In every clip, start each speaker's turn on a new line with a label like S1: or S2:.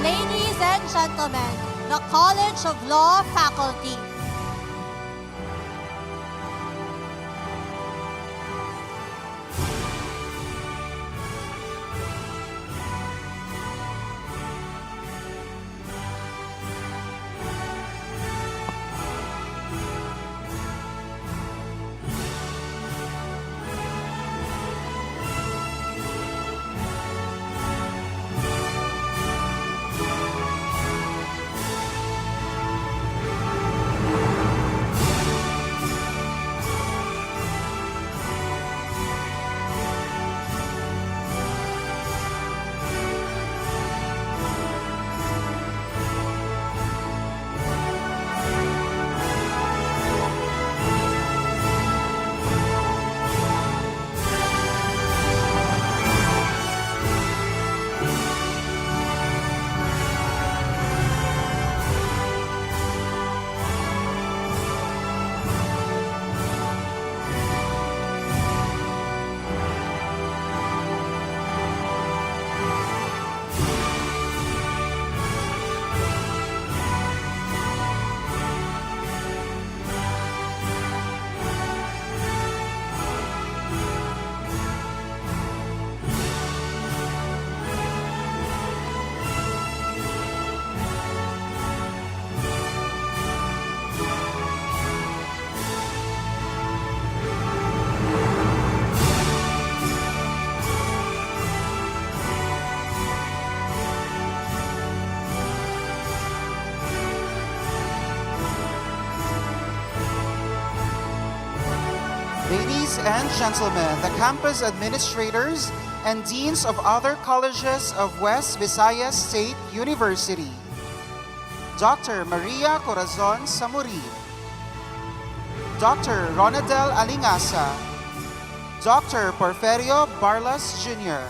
S1: Ladies and gentlemen, the College of Law faculty.
S2: Ladies and gentlemen, the campus administrators and deans of other colleges of West Visayas State University. Dr. Maria Corazon Samuri, Dr. Ronadel Alingasa, Dr. Porfirio Barlas Jr.,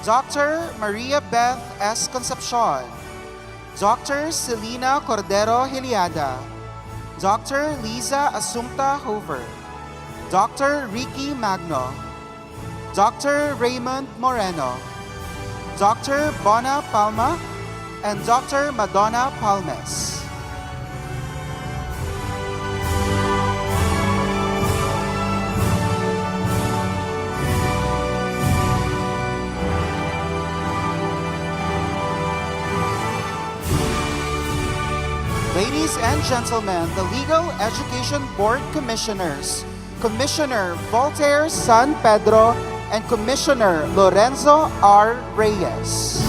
S2: Dr. Maria Beth S. Concepcion, Dr. Selena Cordero Hiliada, Dr. Liza Assumpta Hoover, Dr. Ricky Magno, Dr. Raymond Moreno, Dr. Bona Palma, and Dr. Madonna Palmes. Ladies and gentlemen, the Legal Education Board Commissioners, Commissioner Voltaire San Pedro and Commissioner Lorenzo R. Reyes.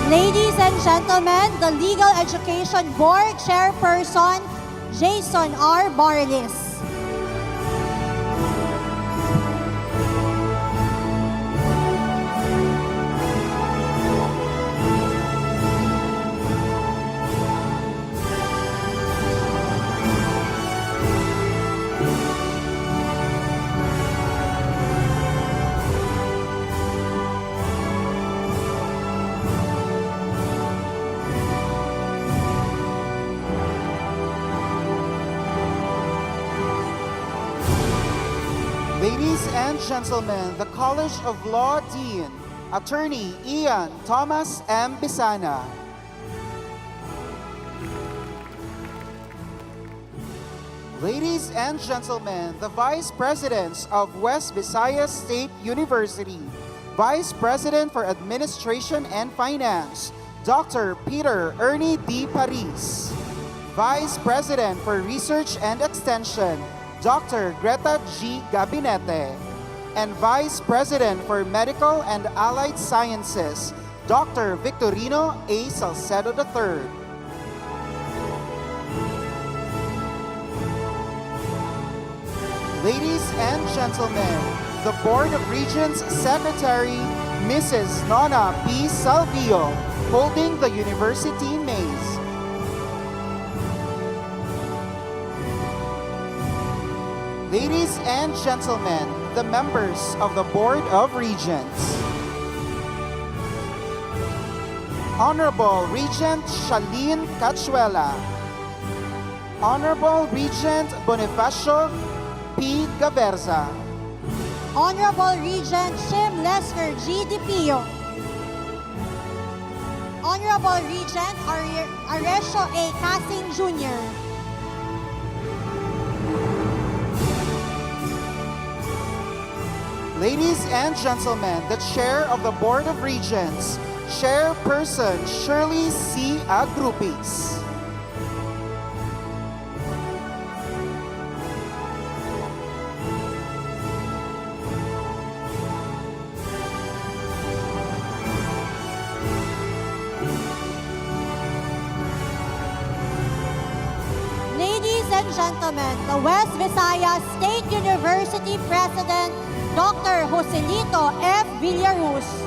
S1: Ladies and gentlemen, the Legal Education Board Chairperson, Jason R. Barlis.
S2: Ladies and gentlemen, the College of Law Dean, Attorney Ian Thomas M. Bisana. Ladies and gentlemen, the Vice Presidents of West Visayas State University, Vice President for Administration and Finance, Dr. Peter Ernie D. Paris, Vice President for Research and Extension, Dr. Greta G. Gabinete, and Vice President for Medical and Allied Sciences, Dr. Victorino A. Salcedo III. Ladies and gentlemen, the Board of Regents Secretary, Mrs. Nona P. Salvio, holding the University Maze. Ladies and gentlemen, the members of the Board of Regents. Honorable Regent Shalene Cachuela. Honorable Regent Bonifacio P. Gaverza.
S1: Honorable Regent Shim Lester G. DiPio. Honorable Regent Aresio A. Casing Jr.
S2: Ladies and gentlemen, the Chair of the Board of Regents, Chairperson Shirley C. Agrupis.
S1: Ladies and gentlemen, the West Visayas State University President, Dr. Joselito F. Villaruz.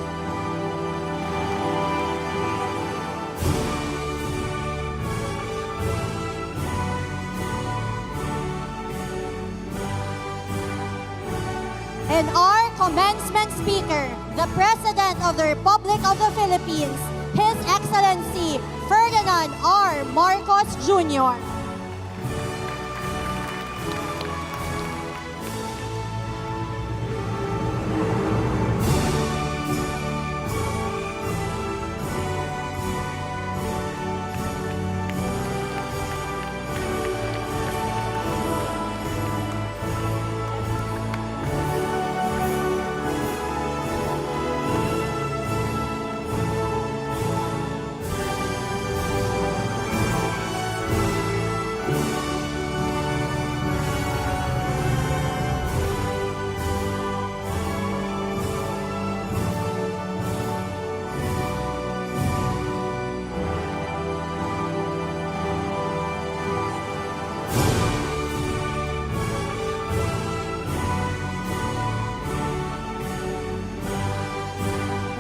S1: And our commencement speaker, the President of the Republic of the Philippines, His Excellency Ferdinand R. Marcos Jr.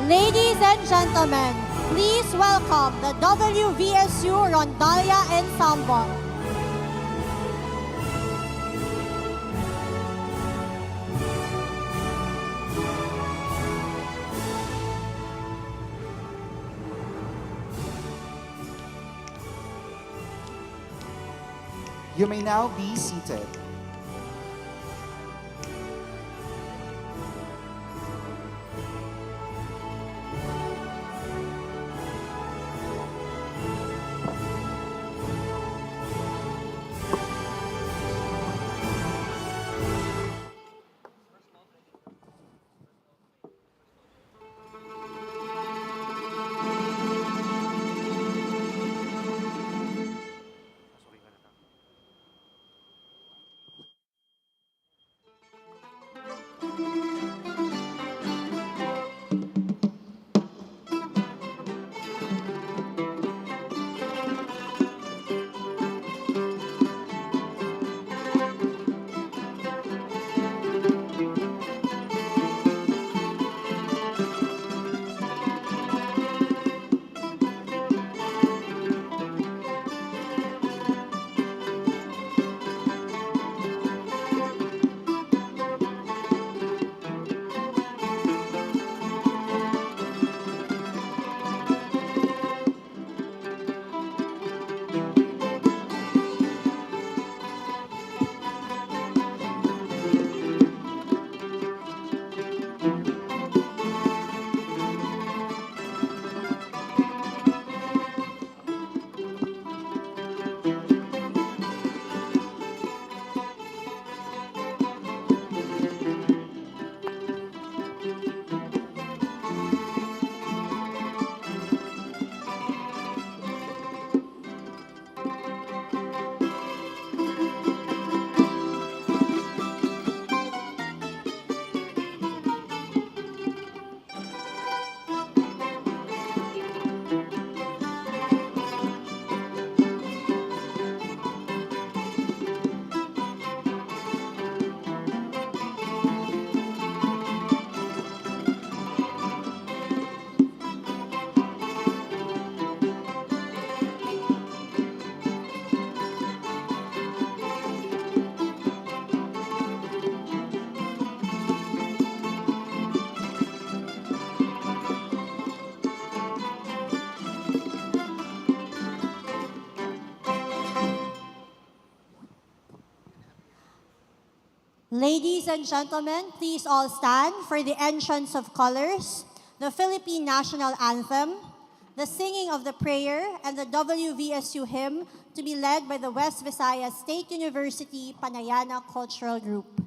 S1: Ladies and gentlemen, please welcome the WVSU Rondalia Ensemble.
S2: You may now be seated.
S1: Ladies and gentlemen, please all stand for the entrance of colors, the Philippine National Anthem, the singing of the prayer, and the WVSU hymn to be led by the West Visayas State University Panayana Cultural Group.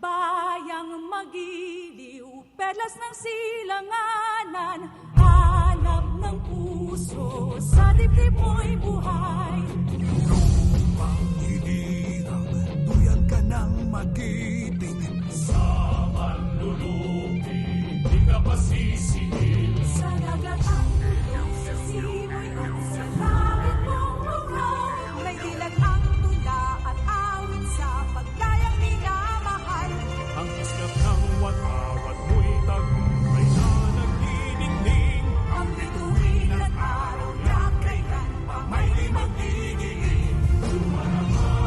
S3: Bayang magiliw, perlas ng silanganan, hanap ng puso, sa dibdib mo'y buhay.
S4: Panghihinang, duyan ka ng magiting.
S5: Sa manlulupi, di ka pasisingil.
S3: Sa dagat ang tulong, sa simoy at sa langit mong lugaw, may dilag ang tula at awit sa paglayang minamahal.
S5: Ang iskap ng wat-awat mo'y tagumpay na nagdidingding.
S3: Ang bituin at araw na kailan pa may di magdidilim.
S5: Lumalaman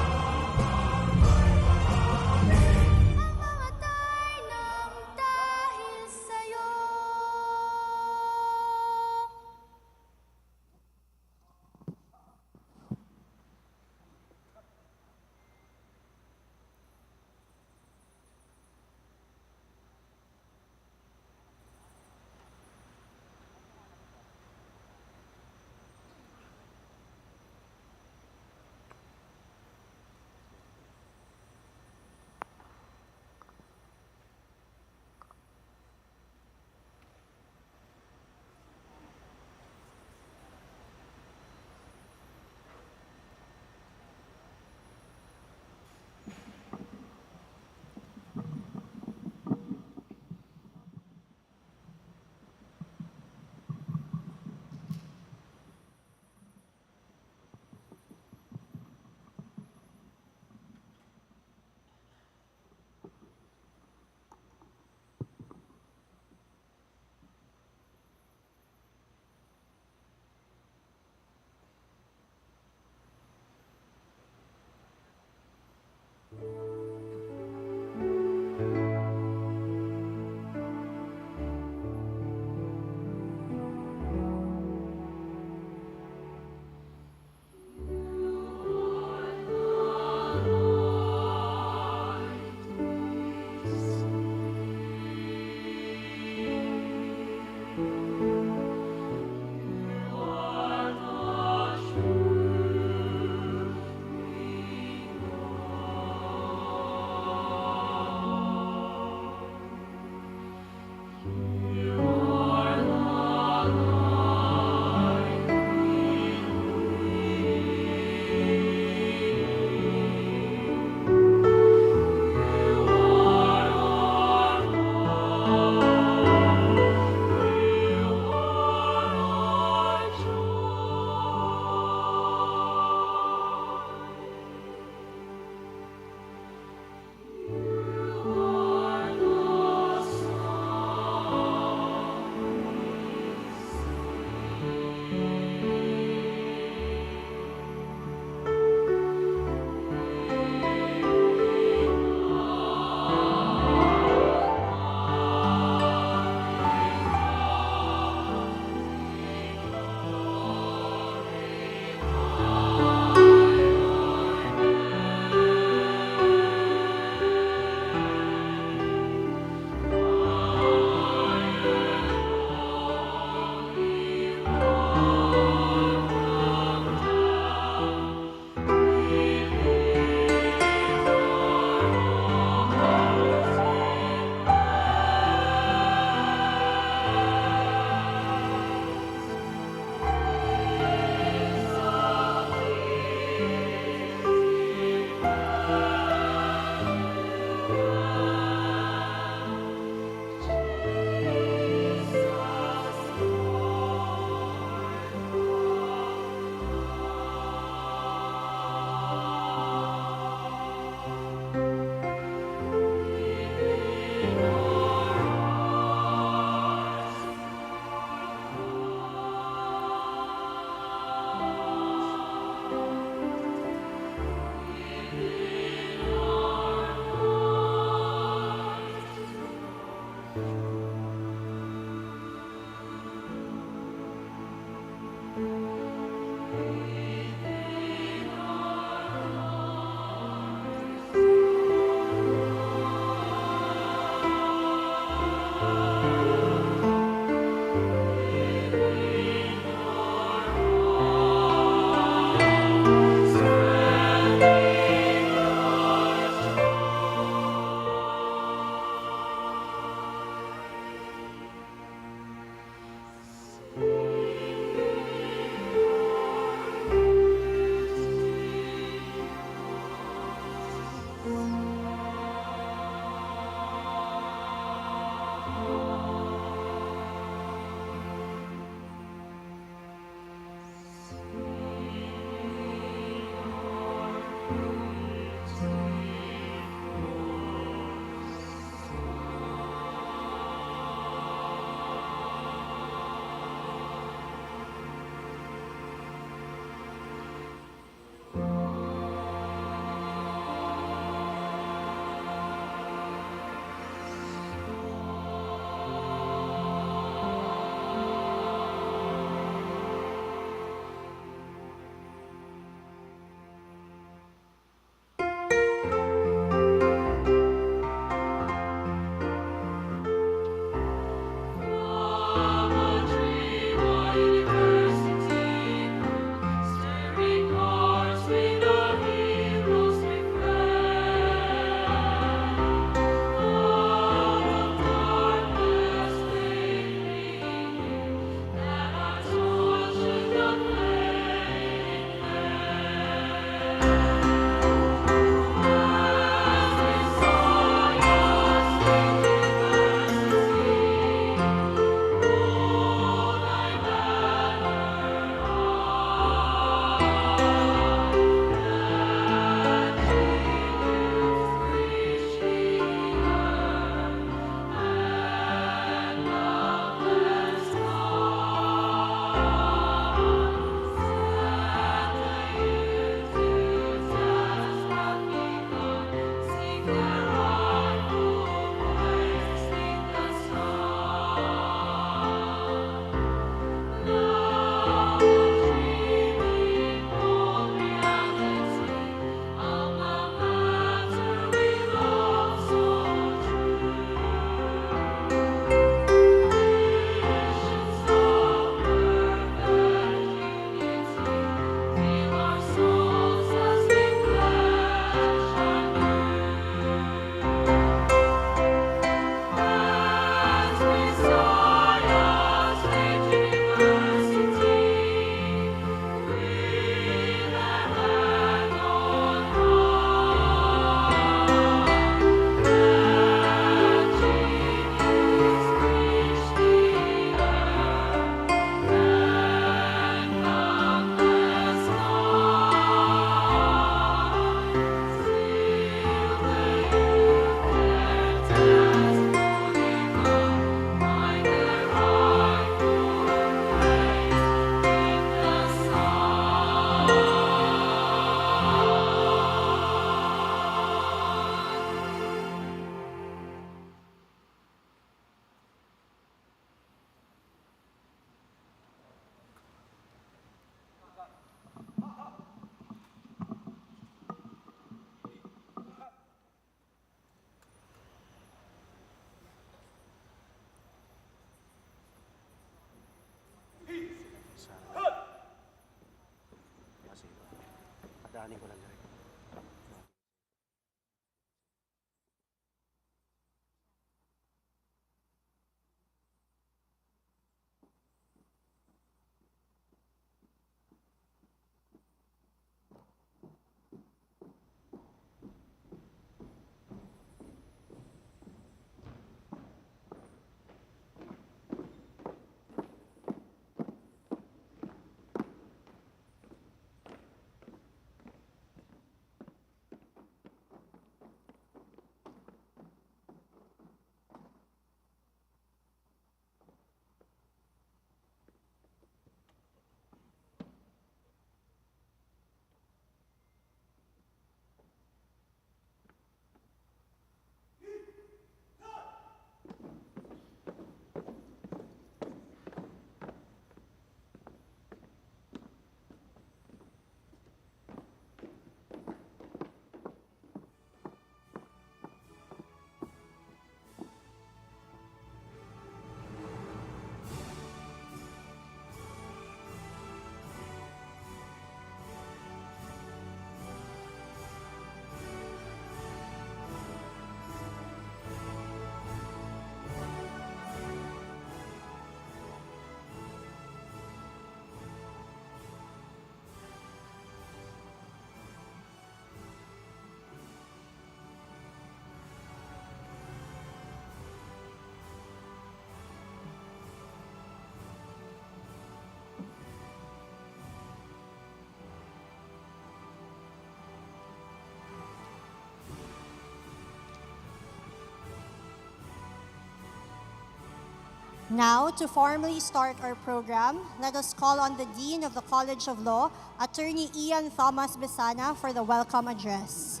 S1: Now, to formally start our program, let us call on the Dean of the College of Law, Attorney Ian Thomas Besana, for the welcome address.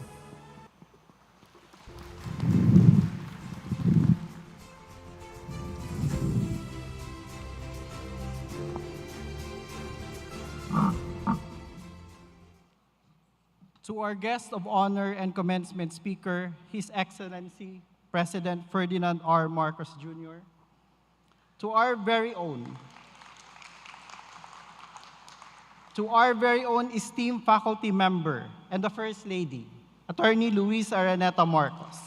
S6: To our guest of honor and commencement speaker, His Excellency President Ferdinand R. Marcos Jr., to our very own esteemed faculty member and the First Lady, Attorney Louise Araneta-Marcos,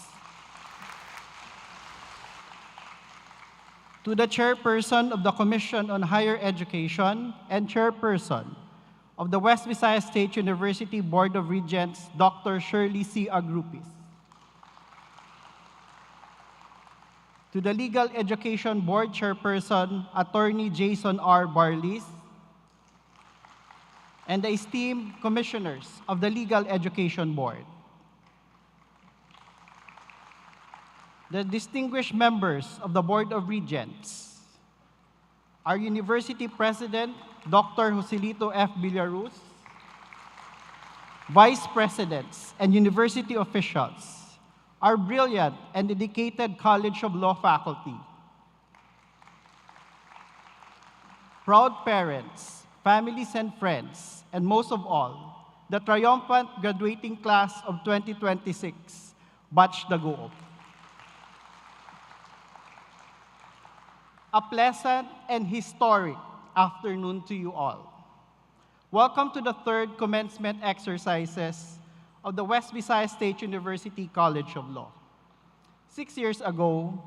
S6: to the Chairperson of the Commission on Higher Education and Chairperson of the West Visayas State University Board of Regents, Dr. Shirley C. Agrupis, to the Legal Education Board Chairperson, Attorney Jason R. Barlis, and the esteemed commissioners of the Legal Education Board, the distinguished members of the Board of Regents, our University President, Dr. Joselito F. Villaruz, Vice Presidents and University officials, our brilliant and dedicated College of Law faculty, proud parents, families and friends, and most of all, the triumphant graduating class of 2026, Batch Daguop. A pleasant and historic afternoon to you all. Welcome to the third commencement exercises of the West Visayas State University College of Law. 6 years ago,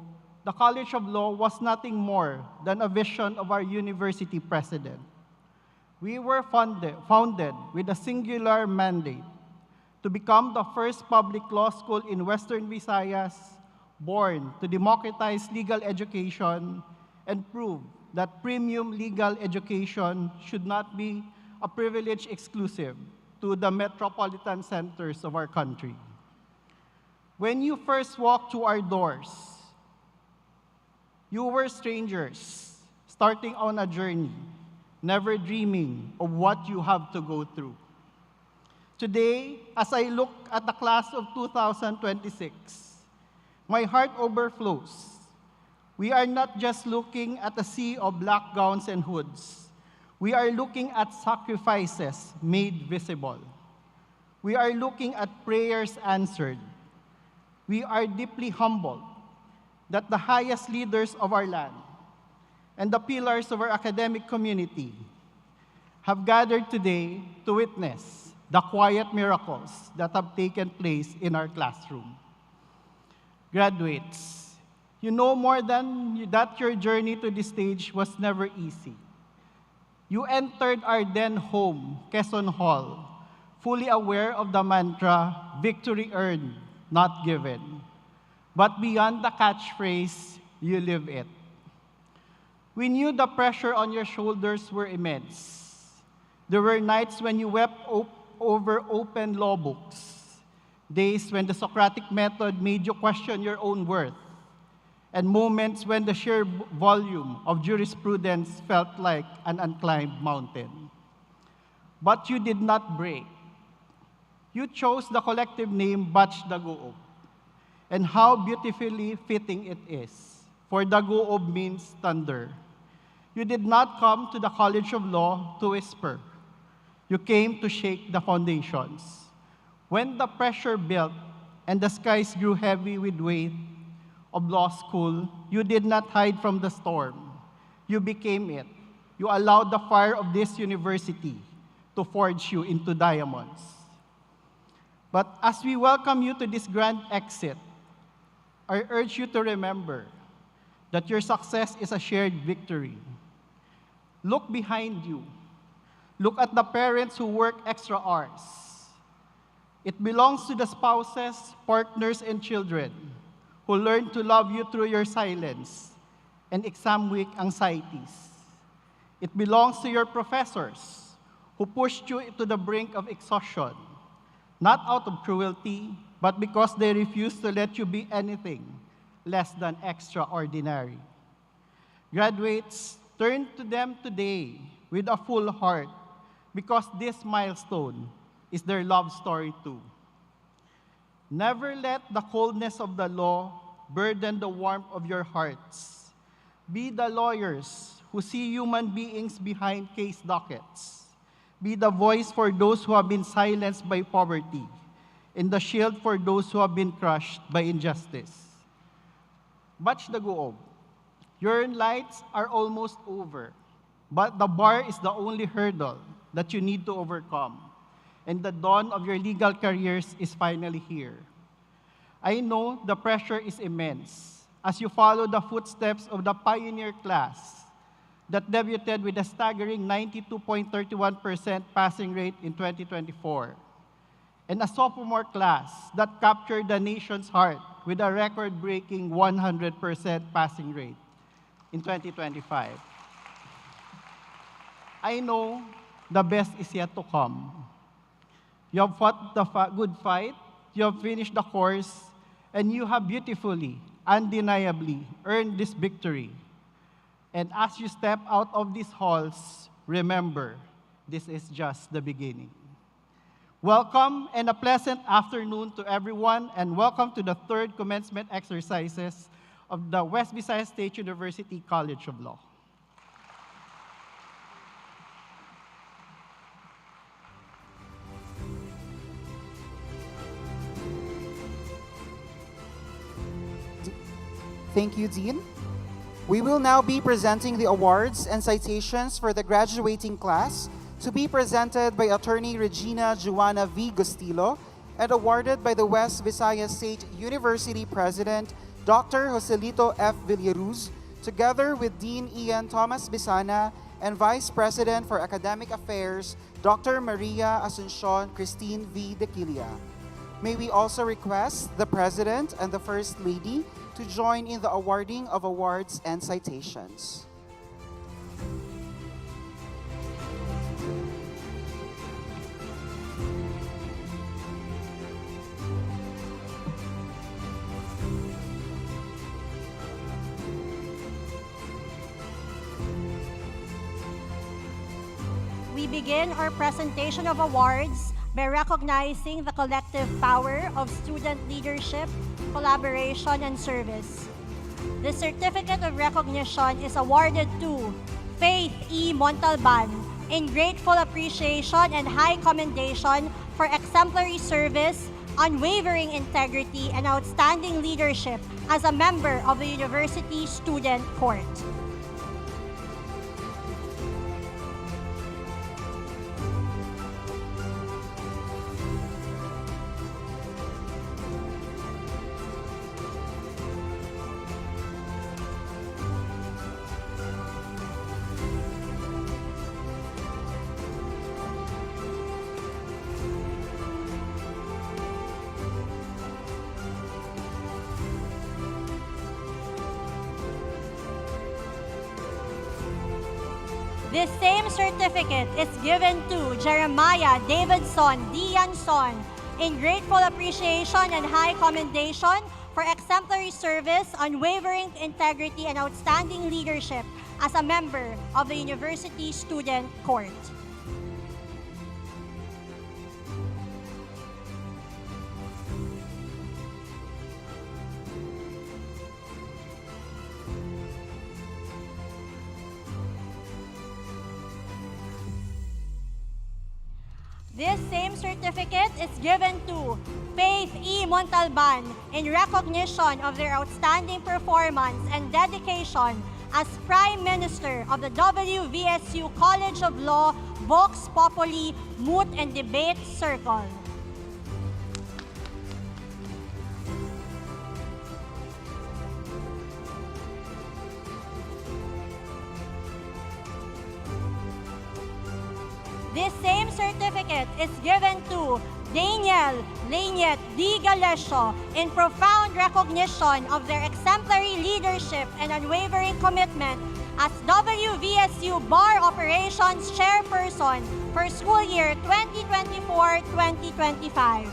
S6: the College of Law was nothing more than a vision of our university president. We were founded with a singular mandate to become the first public law school in Western Visayas, born to democratize legal education and prove that premium legal education should not be a privilege exclusive to the metropolitan centers of our country. When you first walked to our doors, you were strangers, starting on a journey, never dreaming of what you have to go through. Today, as I look at the class of 2026, my heart overflows. We are not just looking at a sea of black gowns and hoods. We are looking at sacrifices made visible. We are looking at prayers answered. We are deeply humbled that the highest leaders of our land and the pillars of our academic community have gathered today to witness the quiet miracles that have taken place in our classroom. Graduates, you know more than that your journey to this stage was never easy. You entered our then home, Quezon Hall, fully aware of the mantra, victory earned, not given. But beyond the catchphrase, you live it. We knew the pressure on your shoulders were immense. There were nights when you wept over open law books, days when the Socratic method made you question your own worth, and moments when the sheer volume of jurisprudence felt like an unclimbed mountain. But you did not break. You chose the collective name Batch Daguop, and how beautifully fitting it is, for Daguop means thunder. You did not come to the College of Law to whisper. You came to shake the foundations. When the pressure built and the skies grew heavy with weight of law school, you did not hide from the storm. You became it. You allowed the fire of this university to forge you into diamonds. But as we welcome you to this grand exit, I urge you to remember that your success is a shared victory. Look behind you. Look at the parents who work extra hours. It belongs to the spouses, partners, and children who learn to love you through your silence and exam week anxieties. It belongs to your professors who pushed you to the brink of exhaustion, not out of cruelty, but because they refuse to let you be anything less than extraordinary. Graduates, turn to them today with a full heart because this milestone is their love story too. Never let the coldness of the law burden the warmth of your hearts. Be the lawyers who see human beings behind case dockets. Be the voice for those who have been silenced by poverty, and the shield for those who have been crushed by injustice. Batch Daguob, your lights are almost over, but the bar is the only hurdle that you need to overcome, and the dawn of your legal careers is finally here. I know the pressure is immense as you follow the footsteps of the pioneer class that debuted with a staggering 92.31% passing rate in 2024, and a sophomore class that captured the nation's heart with a record-breaking 100% passing rate in 2025. I know the best is yet to come. You have fought the good fight, you have finished the course, and you have beautifully, undeniably earned this victory. And as you step out of these halls, remember, this is just the beginning. Welcome and a pleasant afternoon to everyone, and welcome to the third commencement exercises of the West Visayas State University College of Law.
S2: Thank you, Dean. We will now be presenting the awards and citations for the graduating class to be presented by Attorney Regina Joanna V. Gustilo and awarded by the West Visayas State University President Dr. Joselito F. Villaruz, together with Dean Ian Thomas Bisana and Vice President for Academic Affairs Dr. Maria Asuncion Christine V. Dequilia. May we also request the President and the First Lady to join in the awarding of awards and citations.
S1: We begin our presentation of awards by recognizing the collective power of student leadership, collaboration, and service. The certificate of recognition is awarded to Faith E. Montalban in grateful appreciation and high commendation for exemplary service, unwavering integrity, and outstanding leadership as a member of the University Student Court. This same certificate is given to Jeremiah Davidson Dianson in grateful appreciation and high commendation for exemplary service, unwavering integrity, and outstanding leadership as a member of the University Student Court. This same certificate is given to Faith E. Montalban in recognition of their outstanding performance and dedication as Prime Minister of the WVSU College of Law Vox Populi Moot and Debate Circle. This same certificate is given to Daniel Lanyet D. Galesio in profound recognition of their exemplary leadership and unwavering commitment as WVSU Bar Operations Chairperson for school year 2024-2025.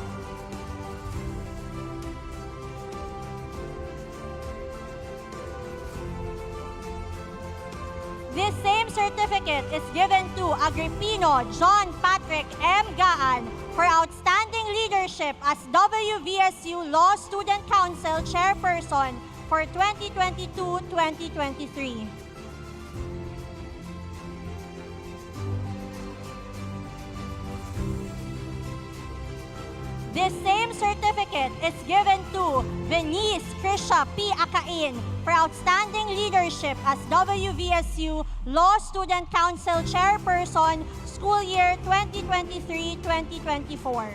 S1: This same certificate is given to Agripino John Patrick M. Gaan for outstanding leadership as WVSU Law Student Council Chairperson for 2022-2023. This same certificate is given to Venice Krisha P. Akain for outstanding leadership as WVSU Law Student Council Chairperson, school year 2023-2024.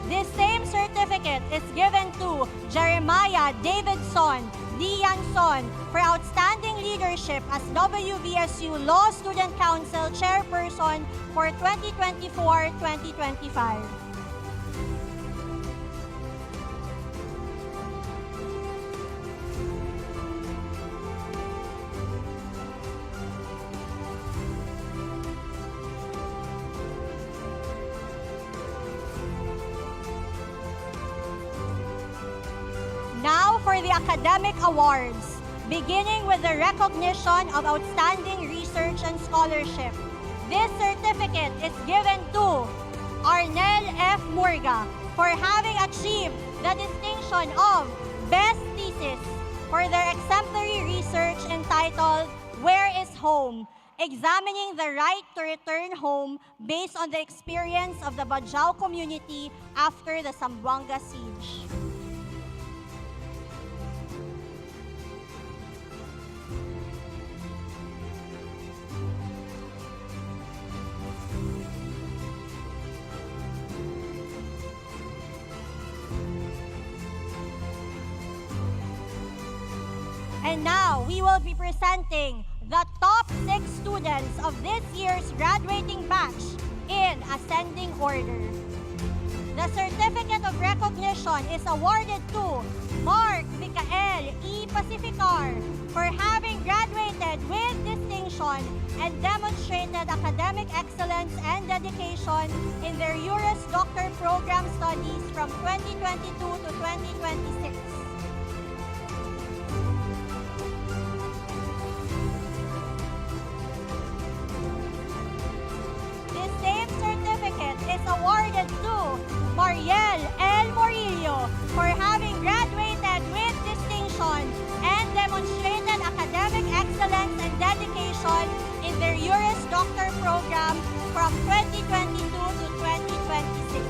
S1: This same certificate is given to Jeremiah Davidson Dianson for outstanding leadership as WVSU Law Student Council Chairperson for 2024-2025. Now for the academic awards, beginning with the recognition of outstanding research and scholarship. This certificate is given to Arnel F. Murga for having achieved the distinction of Best Thesis for their exemplary research entitled Where is Home? Examining the right to return home based on the experience of the Bajau community after the Zamboanga siege. And now, we will be presenting the top 6 students of this year's graduating batch in ascending order. The certificate of recognition is awarded to Mark Michael E. Pacificar for having graduated with distinction and demonstrated academic excellence and dedication in their Juris Doctor program studies from 2022 to 2026. Is awarded to Mariel L. Morillo for having graduated with distinction and demonstrated academic excellence and dedication in their Juris Doctor program from 2022 to 2026.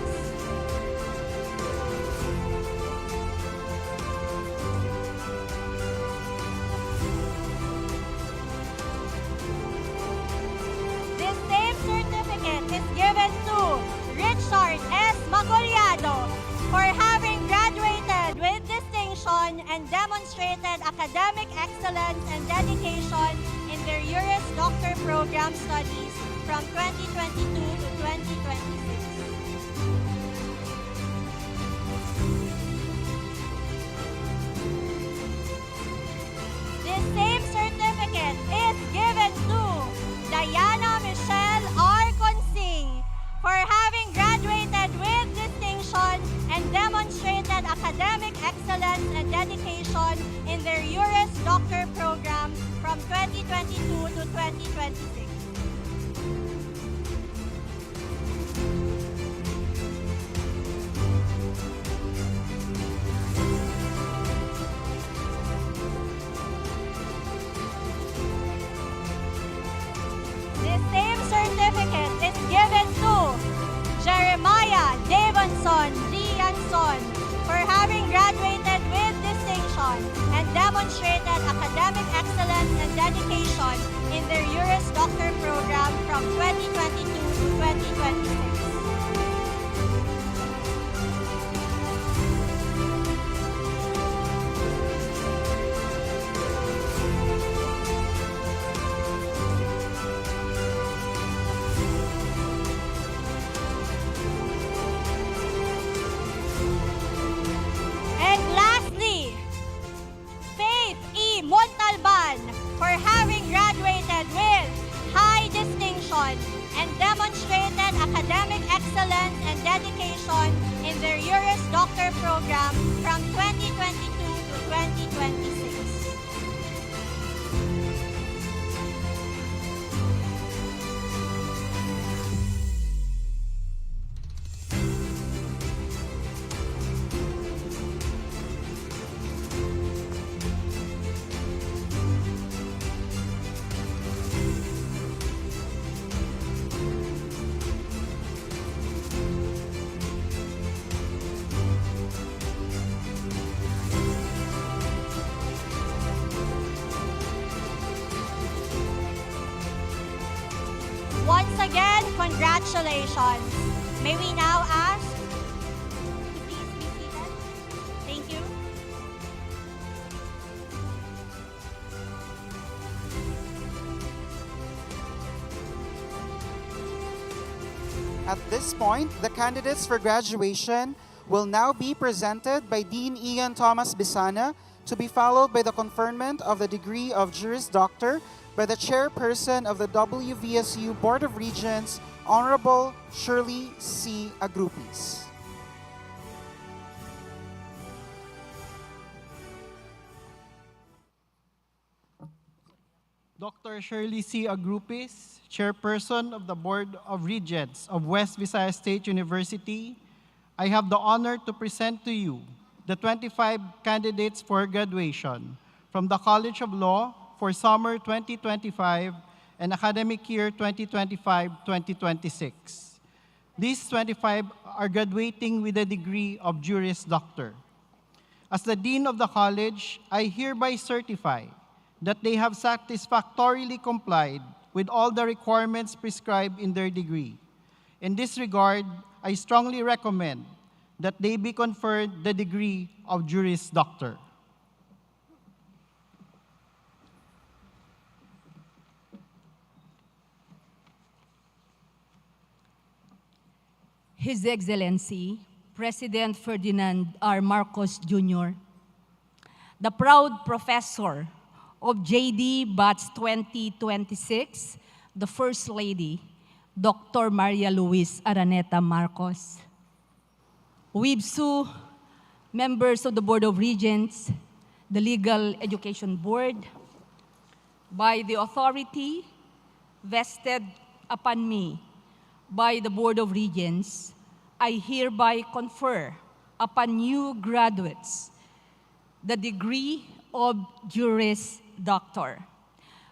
S1: This same certificate is given to Richard S. Magollado for having graduated with distinction and demonstrated academic excellence and dedication in their Juris Doctor program studies from 2022 to 2026. This same certificate is given to Diana Michelle R. Consing for having graduated with distinction and demonstrated academic excellence and dedication in their Juris Doctor program from 2022 to 2026. This same certificate is given to Jeremiah Davidson Dianson for having graduated with distinction and demonstrated academic excellence and dedication in their Juris Doctor program from 2022 to 2026. Once again, congratulations. May we now ask to please be seated? Thank you.
S2: At this point, the candidates for graduation will now be presented by Dean Ian Thomas Bisana, to be followed by the conferment of the degree of Juris Doctor by the chairperson of the WVSU Board of Regents, Honorable Shirley C. Agrupis.
S6: Dr. Shirley C. Agrupis, Chairperson of the Board of Regents of West Visayas State University, I have the honor to present to you the 25 candidates for graduation from the College of Law for summer 2025 and academic year 2025-2026. These 25 are graduating with a degree of Juris Doctor. As the Dean of the College, I hereby certify that they have satisfactorily complied with all the requirements prescribed in their degree. In this regard, I strongly recommend that they be conferred the degree of Juris Doctor.
S7: His Excellency, President Ferdinand R. Marcos Jr., the proud professor of JD Batch 2026, the First Lady, Dr. Maria Louise Araneta-Marcos, WVSU members of the Board of Regents, the Legal Education Board, by the authority vested upon me by the Board of Regents, I hereby confer upon new graduates the degree of Juris Doctor,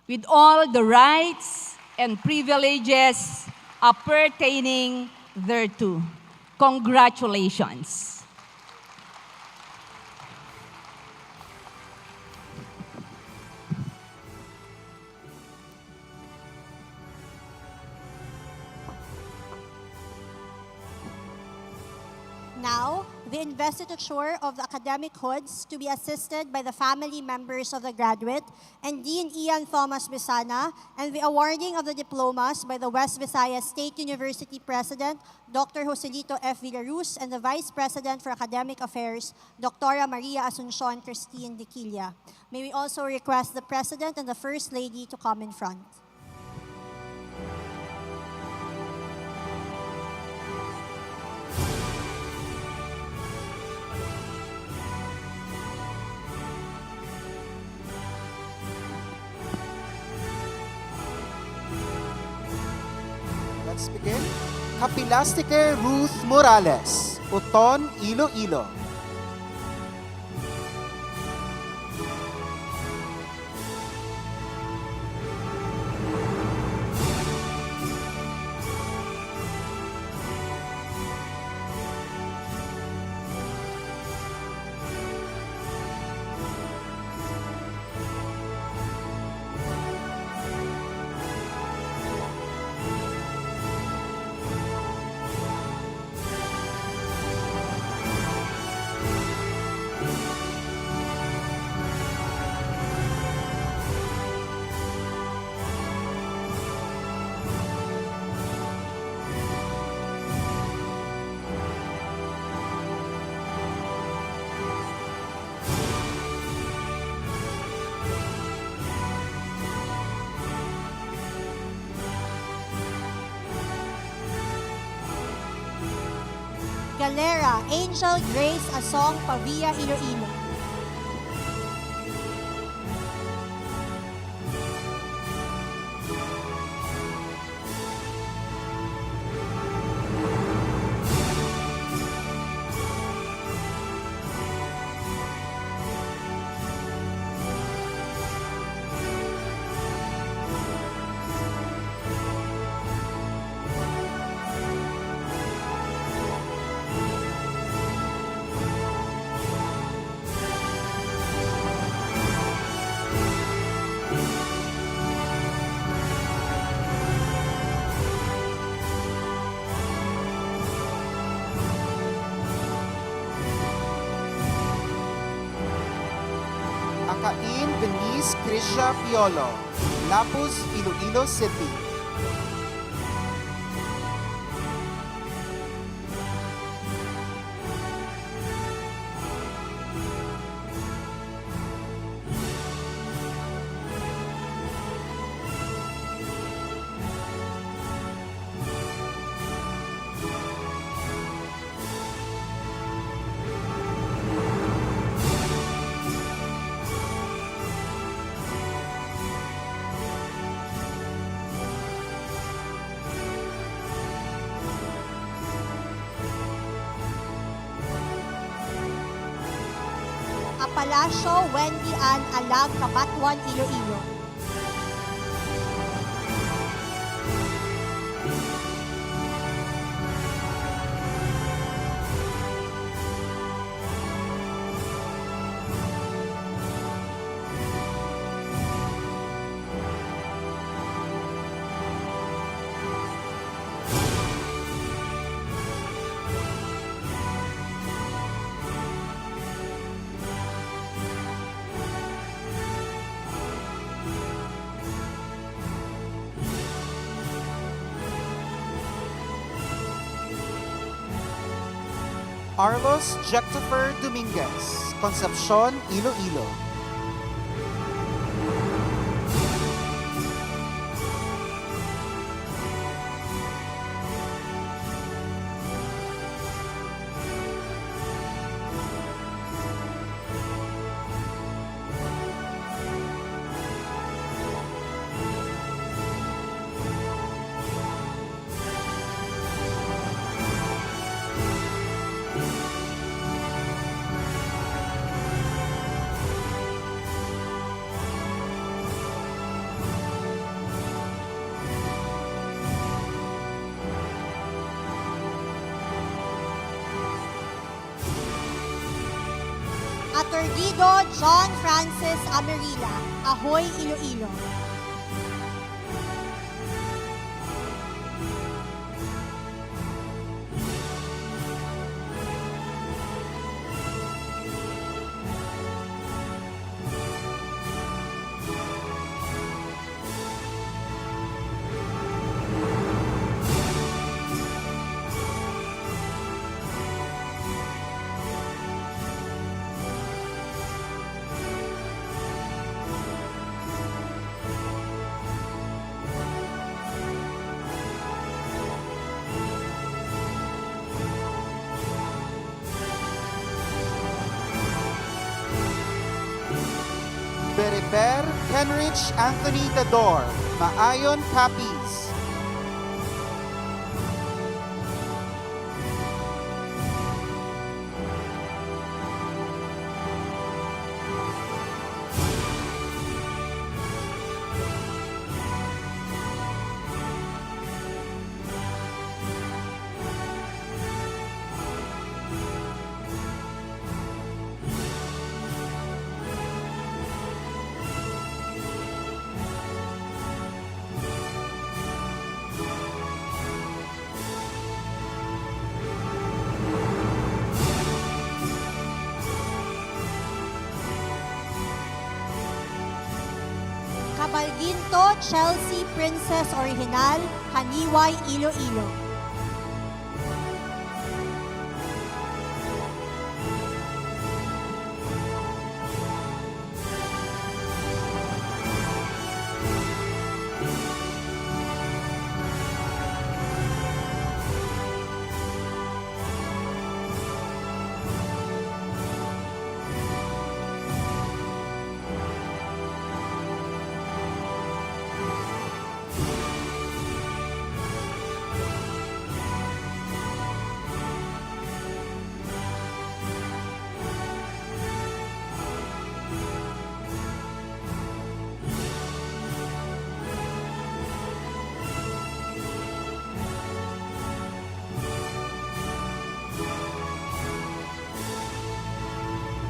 S7: with all the rights and privileges appertaining thereto. Congratulations.
S1: Now, the investiture of the academic hoods to be assisted by the family members of the graduate and Dean Ian Thomas Bisana, and the awarding of the diplomas by the West Visayas State University President, Dr. Joselito F. Villaruz, and the Vice President for Academic Affairs, Dr. Maria Asuncion Christine Diquilla. May we also request the President and the First Lady to come in front.
S2: Let's begin. Kapilastike Ruth Morales, Uton, Iloilo.
S1: Galera, Angel Grace Asong Pavia, Iloilo.
S2: Akain Denise Krisha Piolo, Lapuz, Iloilo City.
S1: Apalacio Wendy Ann Alag, Kabatuan, Iloilo.
S2: Arlos Jectofer Dominguez, Concepcion, Iloilo.
S1: Aturdido John Francis Amerila, Ahoy, Iloilo.
S2: Beriber Henrich Anthony Dador, Maayon, Capiz.
S1: Cabalginto Chelsea Princess Original, Haniway, Iloilo.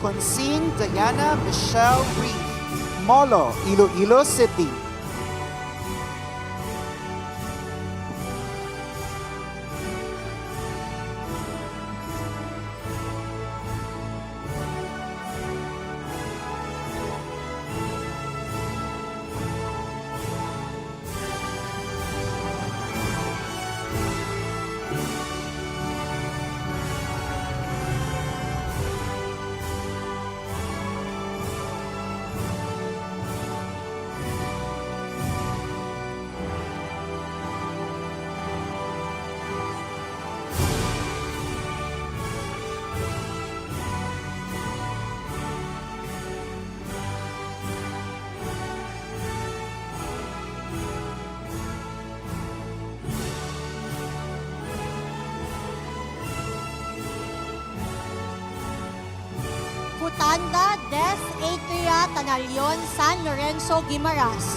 S2: Consing Diana Michelle Reed, Molo, Iloilo City.
S1: Banda Des Atria Tanalion San Lorenzo Guimaras.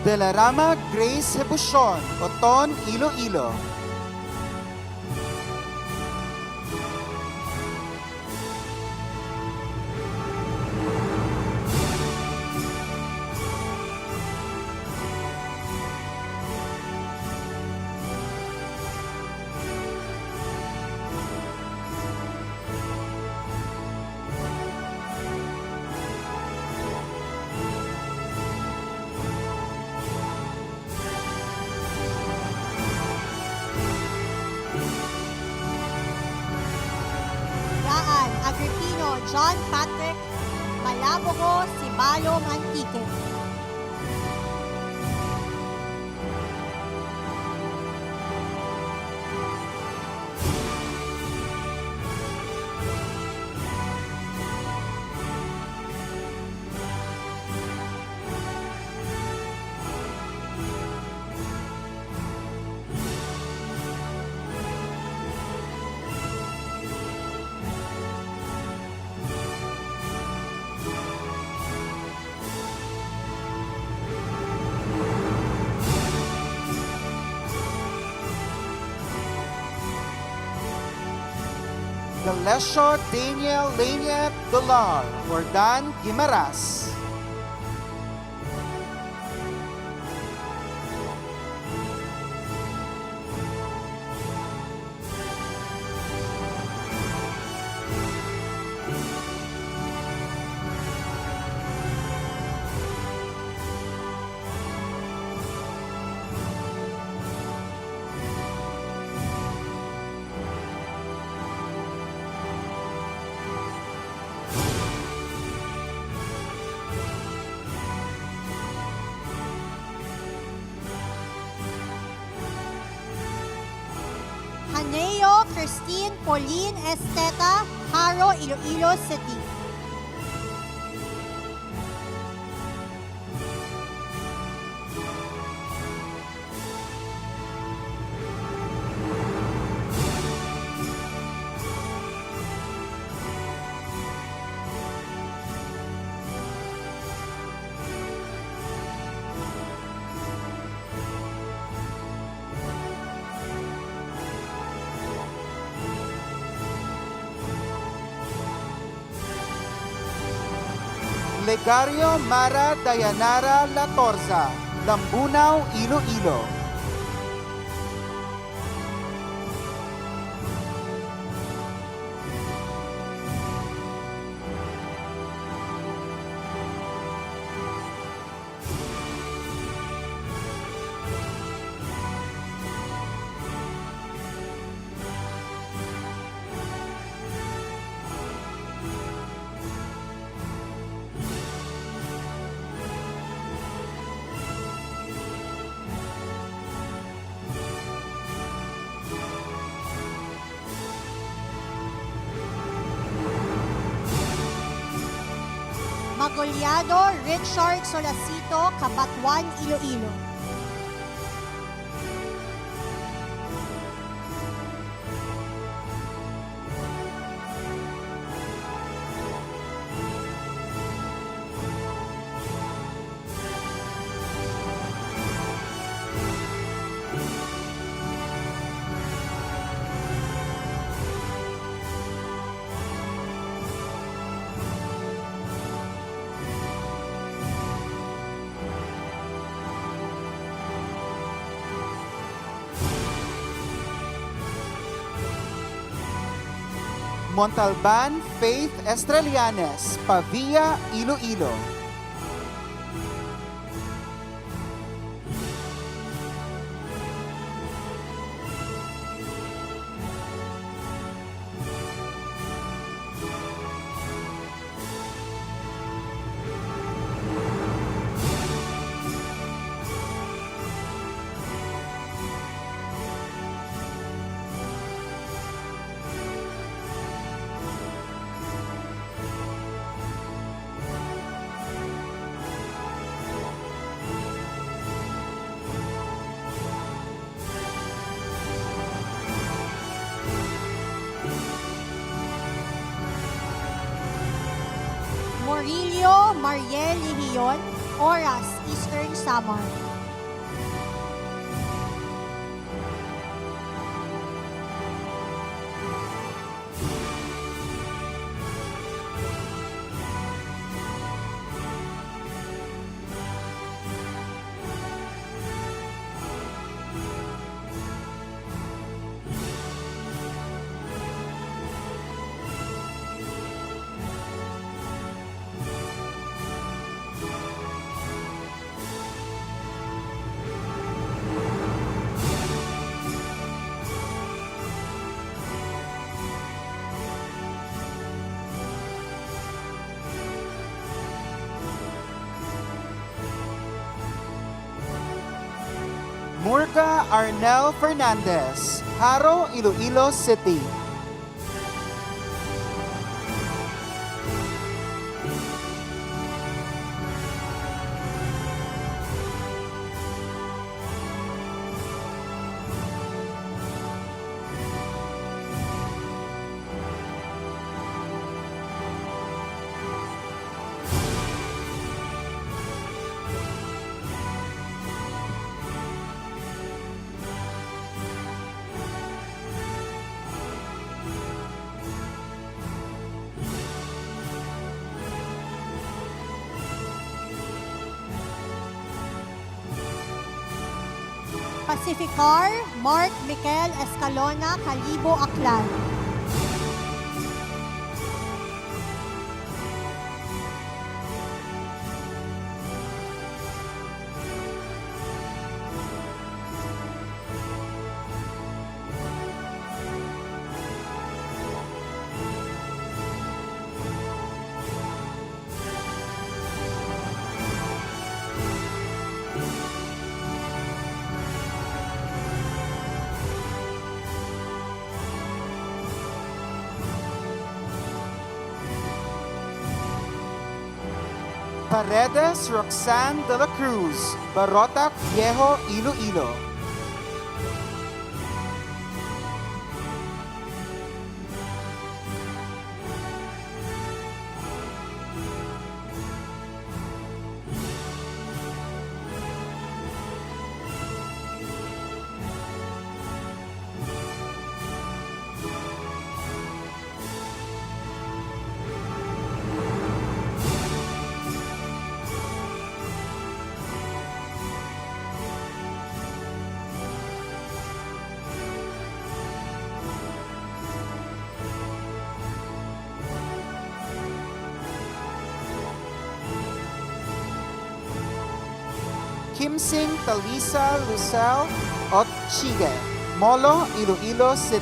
S2: De la Rama Grace Hebusion, Oton, Iloilo.
S1: Agripino John Patrick Malabogo Sibalom Antique.
S2: Galesio Daniel Laniet Dolar, Ordan, Guimaras.
S1: Haneo Christine Pauline Esteta, Haro, Iloilo City.
S2: Legario Mara Dayanara Latorza, Lambunao, Iloilo.
S1: Magolyado Richard Solacito, Cabatuan, Iloilo.
S2: Montalban Faith Estrelianes, Pavia, Iloilo.
S1: Morillo Mariel Lihion, Oras, Eastern Samar.
S2: Murga Arnel Fernandez, Haro, Iloilo City.
S1: Pacificar Mark Mikel Escalona, Calibo, Aklan.
S2: Paredes Roxanne de la Cruz, Barotac, Viejo, Iloilo. Kimsing Talisa Lucel Otchige, Molo, Iloilo City.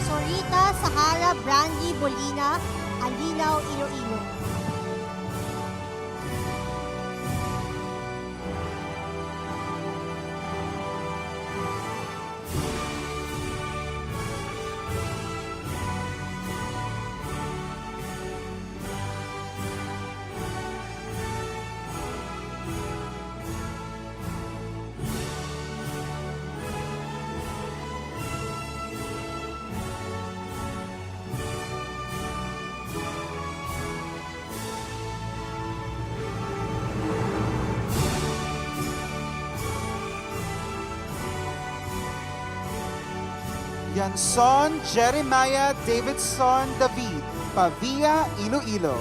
S1: Sorita Sahara Brandy Bolina, Alinaw, Iloilo.
S2: Yanson Jeremiah Davidson David, Pavia, Iloilo.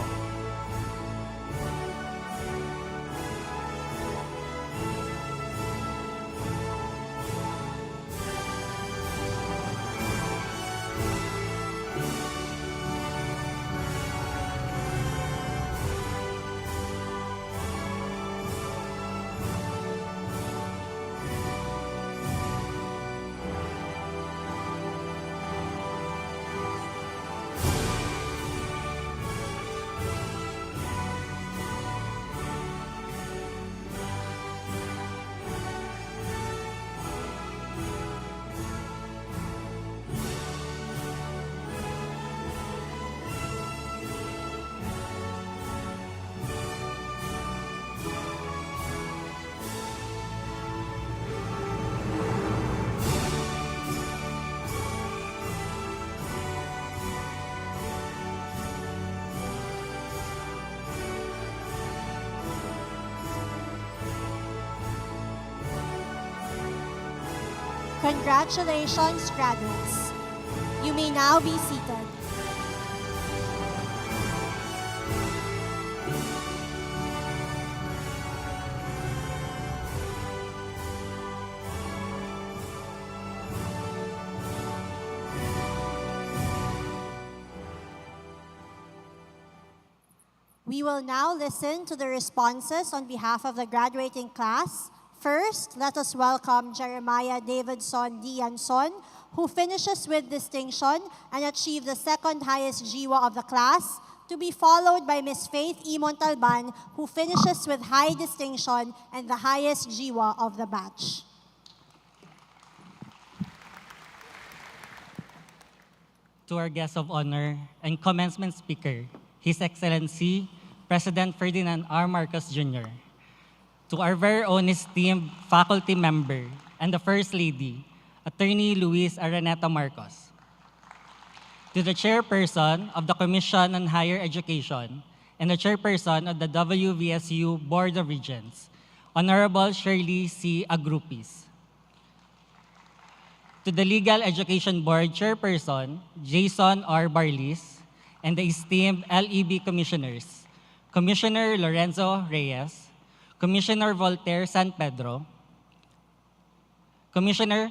S1: Congratulations, graduates. You may now be seated. We will now listen to the responses on behalf of the graduating class. First, let us welcome Jeremiah Davidson Dianson, who finishes with distinction and achieved the second highest GWA of the class, to be followed by Ms. Faith E. Montalban, who finishes with high distinction and the highest GWA of the batch.
S8: To our guest of honor and commencement speaker, His Excellency President Ferdinand R. Marcos Jr., to our very own esteemed faculty member and the First Lady, Attorney Louise Araneta-Marcos, to the Chairperson of the Commission on Higher Education and the Chairperson of the WVSU Board of Regents, Honorable Shirley C. Agrupis, to the Legal Education Board Chairperson, Jason R. Barlis, and the esteemed LEB Commissioners, Commissioner Lorenzo Reyes, Commissioner Voltaire San Pedro, Commissioner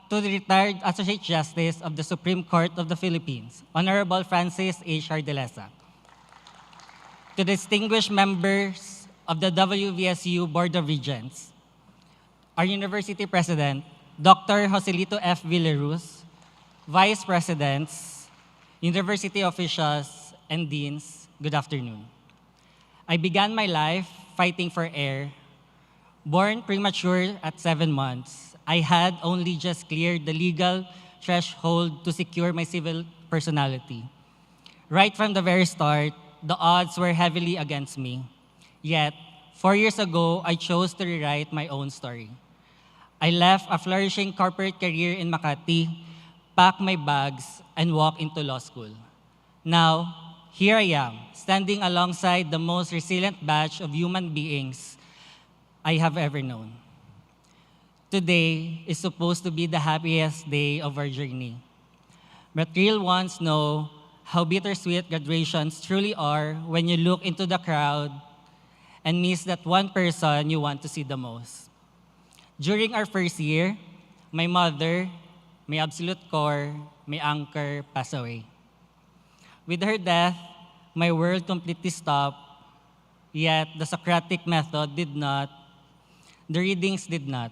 S8: to the retired Associate Justice of the Supreme Court of the Philippines, Honorable Francis H. Ardelesa, to distinguished members of the WVSU Board of Regents, our University President, Dr. Joselito F. Villaruz, Vice Presidents, University officials, and Deans, good afternoon. I began my life fighting for air. Born premature at 7 months, I had only just cleared the legal threshold to secure my civil personality. Right from the very start, the odds were heavily against me. Yet, 4 years ago, I chose to rewrite my own story. I left a flourishing corporate career in Makati, packed my bags, and walked into law school. Now, here I am, standing alongside the most resilient batch of human beings I have ever known. Today is supposed to be the happiest day of our journey. But real ones know how bittersweet graduations truly are when you look into the crowd and miss that one person you want to see the most. During our first year, my mother, my absolute core, my anchor passed away. With her death, my world completely stopped, yet the Socratic method did not, the readings did not.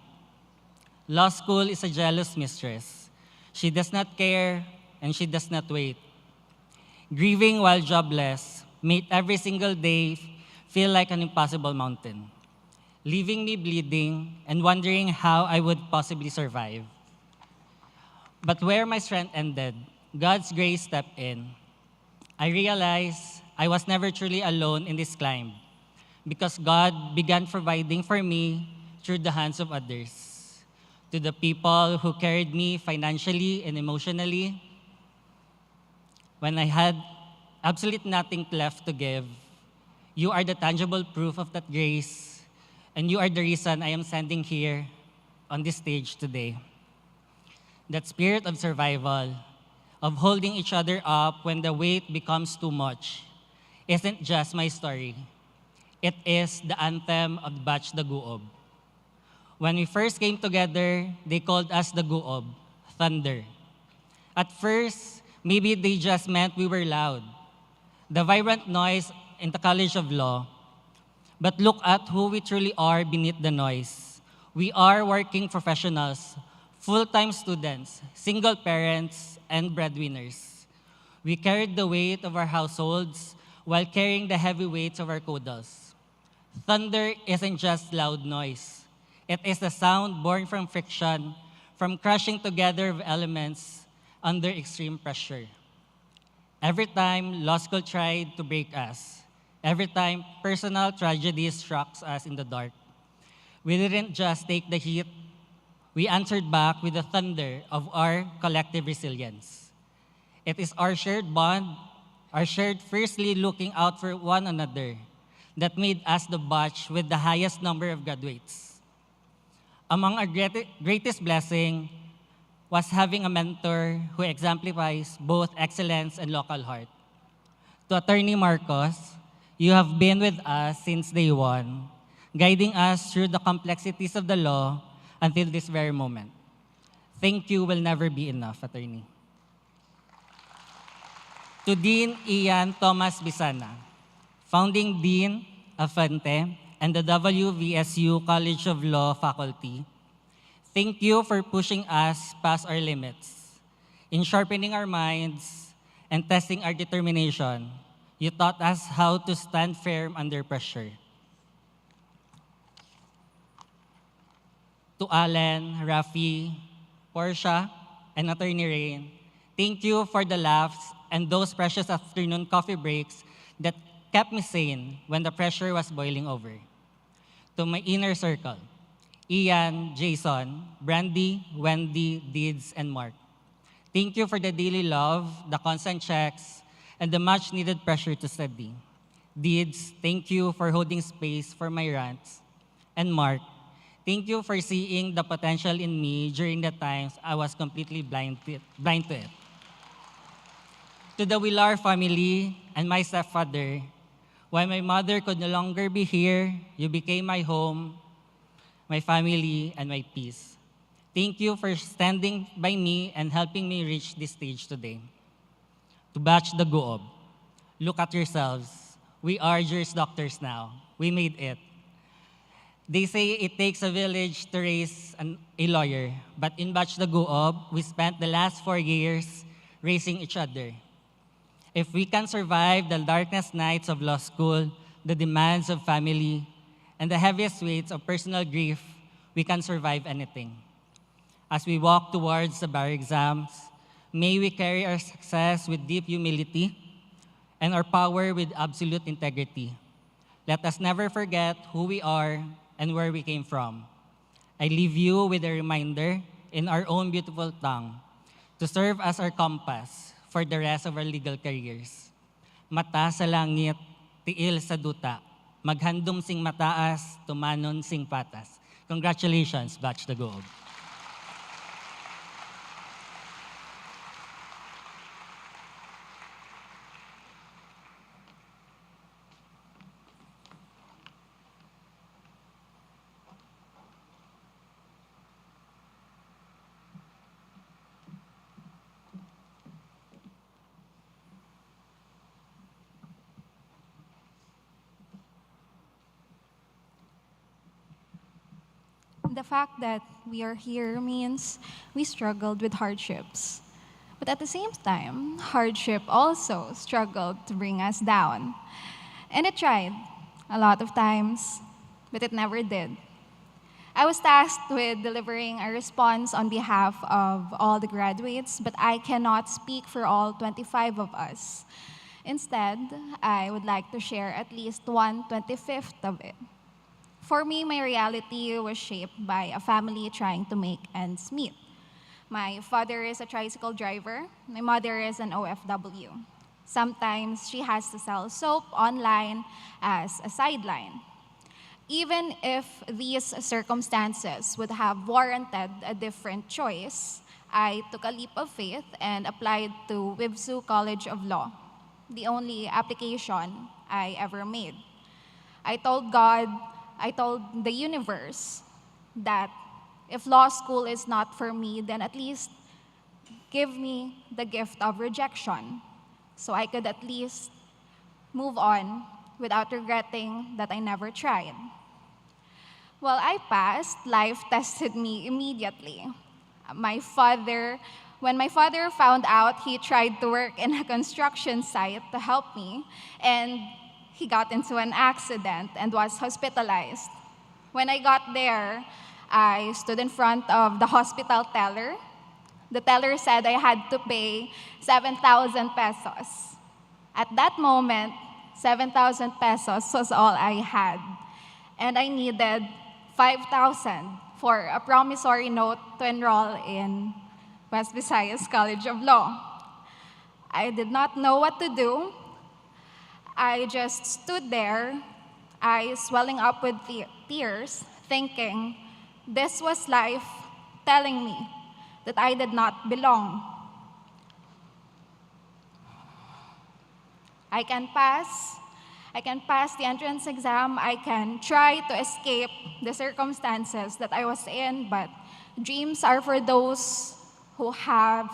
S8: Law school is a jealous mistress. She does not care and she does not wait. Grieving while jobless made every single day feel like an impossible mountain, leaving me bleeding and wondering how I would possibly survive. But where my strength ended, God's grace stepped in. I realized I was never truly alone in this climb because God began providing for me through the hands of others. To the people who carried me financially and emotionally, when I had absolutely nothing left to give, you are the tangible proof of that grace, and you are the reason I am standing here on this stage today. that spirit of survival, of holding each other up when the weight becomes too much, isn't just my story. It is the anthem of Batch the Guob. When we first came together, they called us the Guob, Thunder. At first, maybe they just meant we were loud, the vibrant noise in the College of Law. But look at who we truly are beneath the noise. We are working professionals, full-time students, single parents, and breadwinners. We carried the weight of our households while carrying the heavy weights of our caudals. Thunder isn't just loud noise. It is the sound born from friction, from crushing together of elements under extreme pressure. Every time law school tried to break us, every time personal tragedy struck us in the dark, we didn't just take the heat, we answered back with the thunder of our collective resilience. It is our shared bond, our shared fiercely looking out for one another, that made us the batch with the highest number of graduates. Among our greatest blessing was having a mentor who exemplifies both excellence and local heart. To Attorney Marcos, you have been with us since day one, guiding us through the complexities of the law until this very moment. Thank you will never be enough, Attorney. To Dean Ian Thomas Bisana, Founding Dean of FENTE and the WVSU College of Law faculty, thank you for pushing us past our limits. In sharpening our minds and testing our determination, you taught us how to stand firm under pressure. To Allen, Rafi, Portia, and Attorney Rain, thank you for the laughs and those precious afternoon coffee breaks that kept me sane when the pressure was boiling over. To my inner circle, Ian, Jason, Brandy, Wendy, Deeds, and Mark, thank you for the daily love, the constant checks, and the much-needed pressure to study. Deeds, thank you for holding space for my rants. And Mark, thank you for seeing the potential in me during the times I was completely blind to it. To the Villar family and my stepfather, while my mother could no longer be here, you became my home, my family, and my peace. Thank you for standing by me and helping me reach this stage today. To Batch the Guob, look at yourselves. We are Juris Doctors now. We made it. They say it takes a village to raise a lawyer, but in Batch the Guob, we spent the last 4 years raising each other. If we can survive the darkest nights of law school, the demands of family, and the heaviest weights of personal grief, we can survive anything. As we walk towards the bar exams, may we carry our success with deep humility and our power with absolute integrity. Let us never forget who we are and where we came from. I leave you with a reminder in our own beautiful tongue to serve as our compass for the rest of our legal careers. Mata sa langit, tiil sa duta, maghandom sing mataas, tumanon sing patas. Congratulations, Batch the Guob.
S9: The fact that we are here means we struggled with hardships. But at the same time, hardship also struggled to bring us down. And it tried a lot of times, but it never did. I was tasked with delivering a response on behalf of all the graduates, but I cannot speak for all 25 of us. Instead, I would like to share at least 1/25 of it. For me, my reality was shaped by a family trying to make ends meet. My father is a tricycle driver. My mother is an OFW. Sometimes she has to sell soap online as a sideline. Even if these circumstances would have warranted a different choice, I took a leap of faith and applied to WVSU College of Law, the only application I ever made. I told God, I told the universe that if law school is not for me, then at least give me the gift of rejection so I could at least move on without regretting that I never tried. Well, I passed. Life tested me immediately. When my father found out, he tried to work in a construction site to help me, and he got into an accident and was hospitalized. When I got there, I stood in front of the hospital teller. The teller said I had to pay 7,000 pesos. At that moment, 7,000 pesos was all I had, and I needed 5,000 for a promissory note to enroll in West Visayas College of Law. I did not know what to do. I just stood there, eyes swelling up with tears, thinking this was life telling me that I did not belong. I can pass the entrance exam, I can try to escape the circumstances that I was in, but dreams are for those who can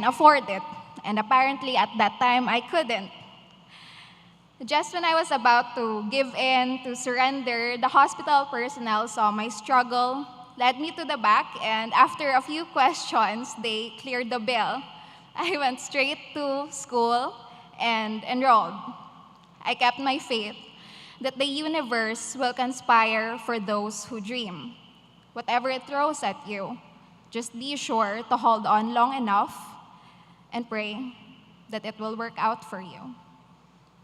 S9: afford it. And apparently at that time, I couldn't. Just when I was about to give in, to surrender, the hospital personnel saw my struggle, led me to the back, and after a few questions, they cleared the bill. I went straight to school and enrolled. I kept my faith that the universe will conspire for those who dream. Whatever it throws at you, just be sure to hold on long enough and pray that it will work out for you.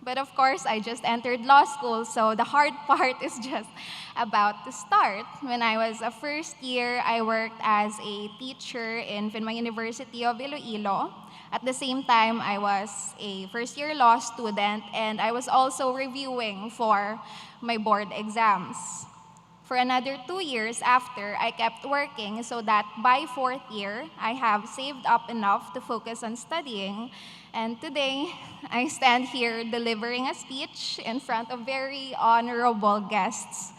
S9: But of course, I just entered law school, so the hard part is just about to start. When I was a first year, I worked as a teacher in University of Iloilo. At the same time, I was a first-year law student, and I was also reviewing for my board exams. For another 2 years after, I kept working so that by fourth year, I have saved up enough to focus on studying. And today, I stand here delivering a speech in front of very honorable guests.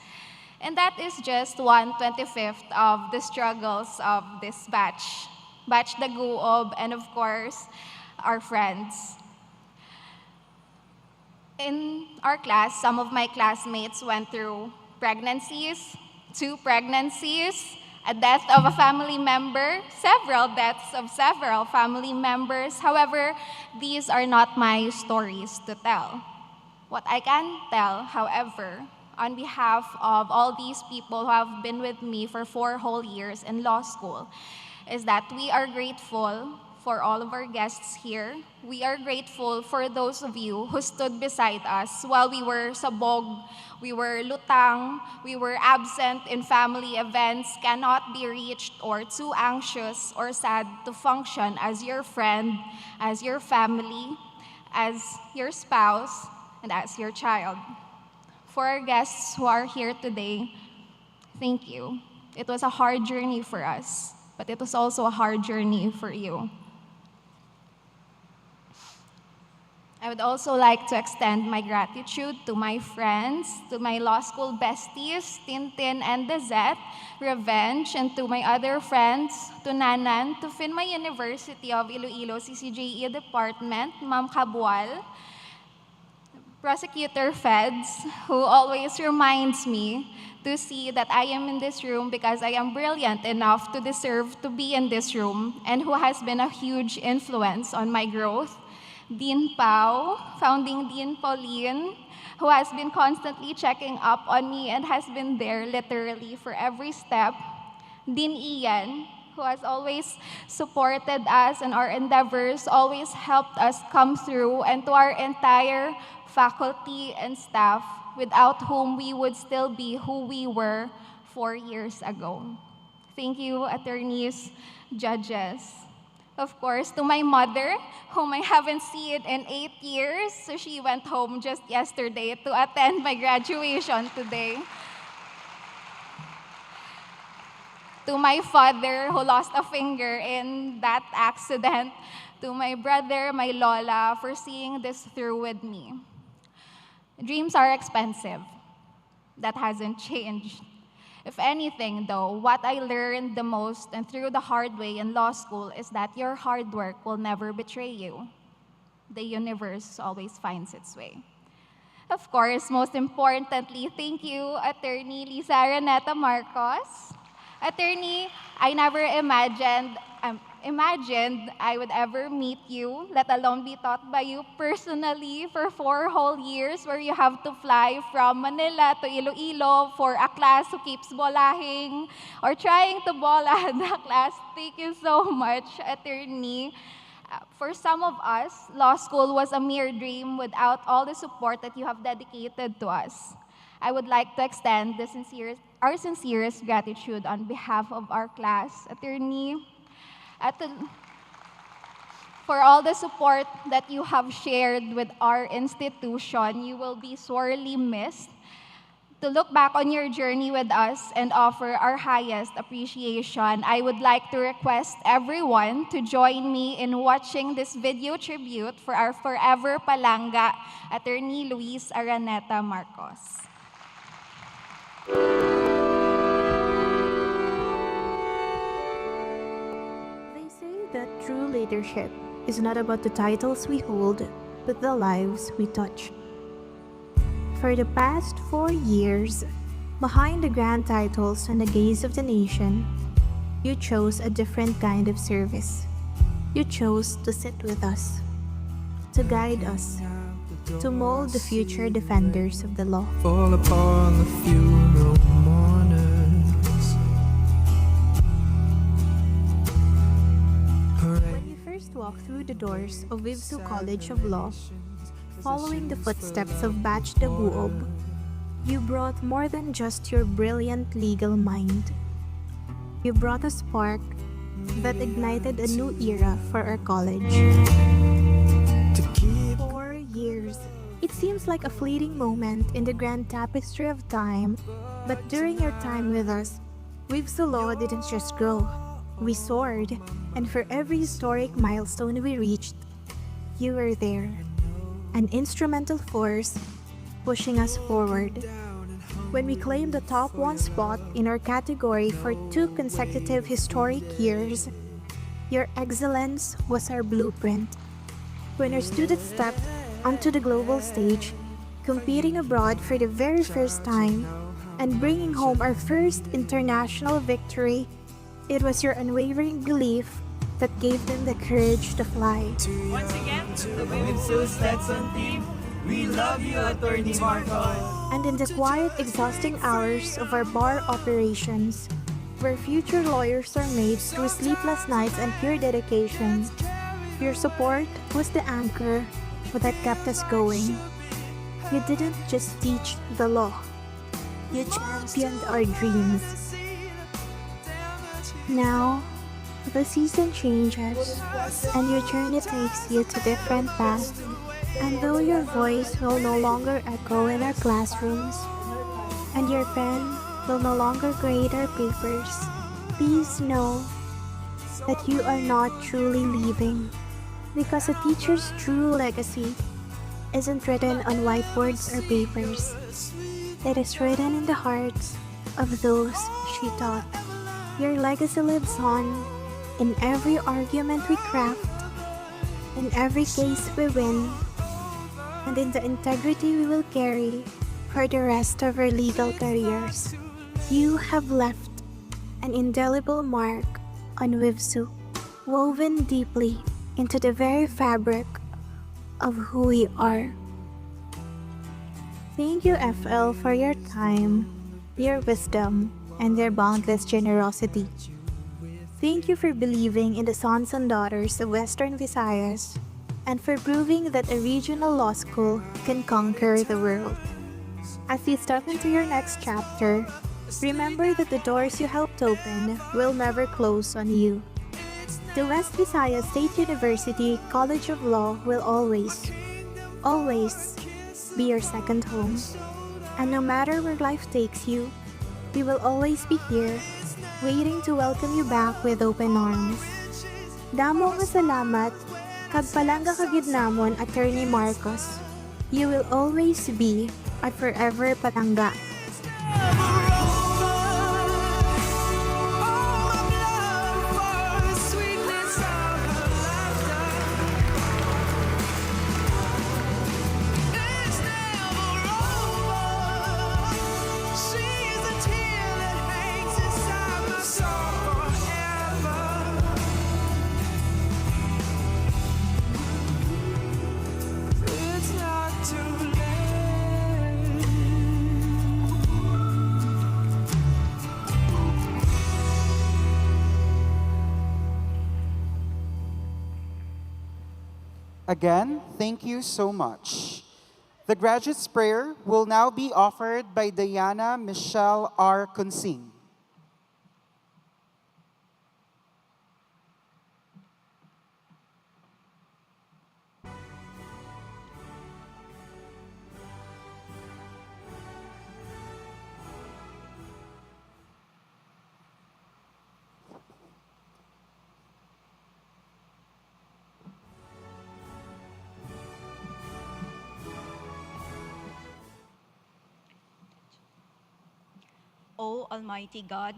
S9: And that is just 1/25 of the struggles of this batch. Batch Daguob, and of course, our friends. In our class, some of my classmates went through pregnancies, 2 pregnancies, a death of a family member, several deaths of several family members. However, these are not my stories to tell. What I can tell, however, on behalf of all these people who have been with me for 4 whole years in law school, is that we are grateful for all of our guests here. We are grateful for those of you who stood beside us while we were sabog, we were lutang, we were absent in family events, cannot be reached, or too anxious or sad to function as your friend, as your family, as your spouse, and as your child. For our guests who are here today, thank you. It was a hard journey for us, but it was also a hard journey for you. I would also like to extend my gratitude to my friends, to my law school besties, Tintin and Dezette, Revenge, and to my other friends, to Nanan, to University of Iloilo CCJE Department, Ma'am Kabual, Prosecutor Feds, who always reminds me to see that I am in this room because I am brilliant enough to deserve to be in this room, and who has been a huge influence on my growth. Dean Pao, founding Dean Pauline, who has been constantly checking up on me and has been there literally for every step. Dean Ian, who has always supported us in our endeavors, always helped us come through, and to our entire faculty and staff, without whom we would still be who we were 4 years ago. Thank you, attorneys, judges. Of course, to my mother, whom I haven't seen in 8 years, so she went home just yesterday to attend my graduation today. To to my father who lost a finger in that accident, to my brother, my lola, for seeing this through with me. Dreams are expensive. That hasn't changed. If anything, though, what I learned the most and through the hard way in law school is that your hard work will never betray you. The universe always finds its way. Of course, most importantly, thank you, Attorney Louise Araneta-Marcos. Attorney, I never imagined I would ever meet you, let alone be taught by you personally for 4 whole years, where you have to fly from Manila to Iloilo for a class who keeps bolahing or trying to bola the class. Thank you so much, Attorney. For some of us, law school was a mere dream without all the support that you have dedicated to us. I would like to extend our sincerest gratitude on behalf of our class, Attorney, for all the support that you have shared with our institution. You will be sorely missed. To look back on your journey with us and offer our highest appreciation, I would like to request everyone to join me in watching this video tribute for our forever palangga, Attorney Louise Araneta-Marcos.
S10: They say that true leadership is not about the titles we hold, but the lives we touch. For the past 4 years, behind the grand titles and the gaze of the nation, you chose a different kind of service. You chose to sit with us, to guide us, to mold the future defenders of the law.
S4: Fall upon the funeral mourners.
S10: When you first walked through the doors of WVSU College of Law, following the footsteps of Batch Dabuob, you brought more than just your brilliant legal mind. You brought a spark that ignited a new era for our college. 4 years. It seems like a fleeting moment in the grand tapestry of time, but during your time with us, WVSU Law didn't just grow. We soared, and for every historic milestone we reached, you were there. An instrumental force pushing us forward. When we claimed the top 1 spot in our category for 2 consecutive historic years, your excellence was our blueprint. When our students stepped onto the global stage, competing abroad for the very first time, and bringing home our first international victory, it was your unwavering belief that gave them the courage to fly.
S11: Once again, the WVSU Stetson team, we love you, Attorney Marcos.
S10: And in the quiet, exhausting hours of our bar operations, where future lawyers are made through sleepless nights and pure dedication, your support was the anchor that kept us going. You didn't just teach the law, you championed our dreams. Now, the season changes, and your journey takes you to different paths. And though your voice will no longer echo in our classrooms, and your pen will no longer grade our papers, please know that you are not truly leaving, because a teacher's true legacy isn't written on whiteboards or papers. It is written in the hearts of those she taught. Your legacy lives on in every argument we craft, in every case we win, and in the integrity we will carry for the rest of our legal careers. You have left an indelible mark on WVSU, woven deeply into the very fabric of who we are. Thank you, FL, for your time, your wisdom, and your boundless generosity. Thank you for believing in the sons and daughters of Western Visayas, and for proving that a regional law school can conquer the world. As you step into your next chapter, remember that the doors you helped open will never close on you. The West Visayas State University College of Law will always, always be your second home. And no matter where life takes you, we will always be here, waiting to welcome you back with open arms. Damo nga salamat, kag palangga kagidnamon, Attorney Marcos. You will always be at forever palangga.
S2: Again, thank you so much. The graduate's prayer will now be offered by Diana Michelle R. Consing.
S12: O Almighty God,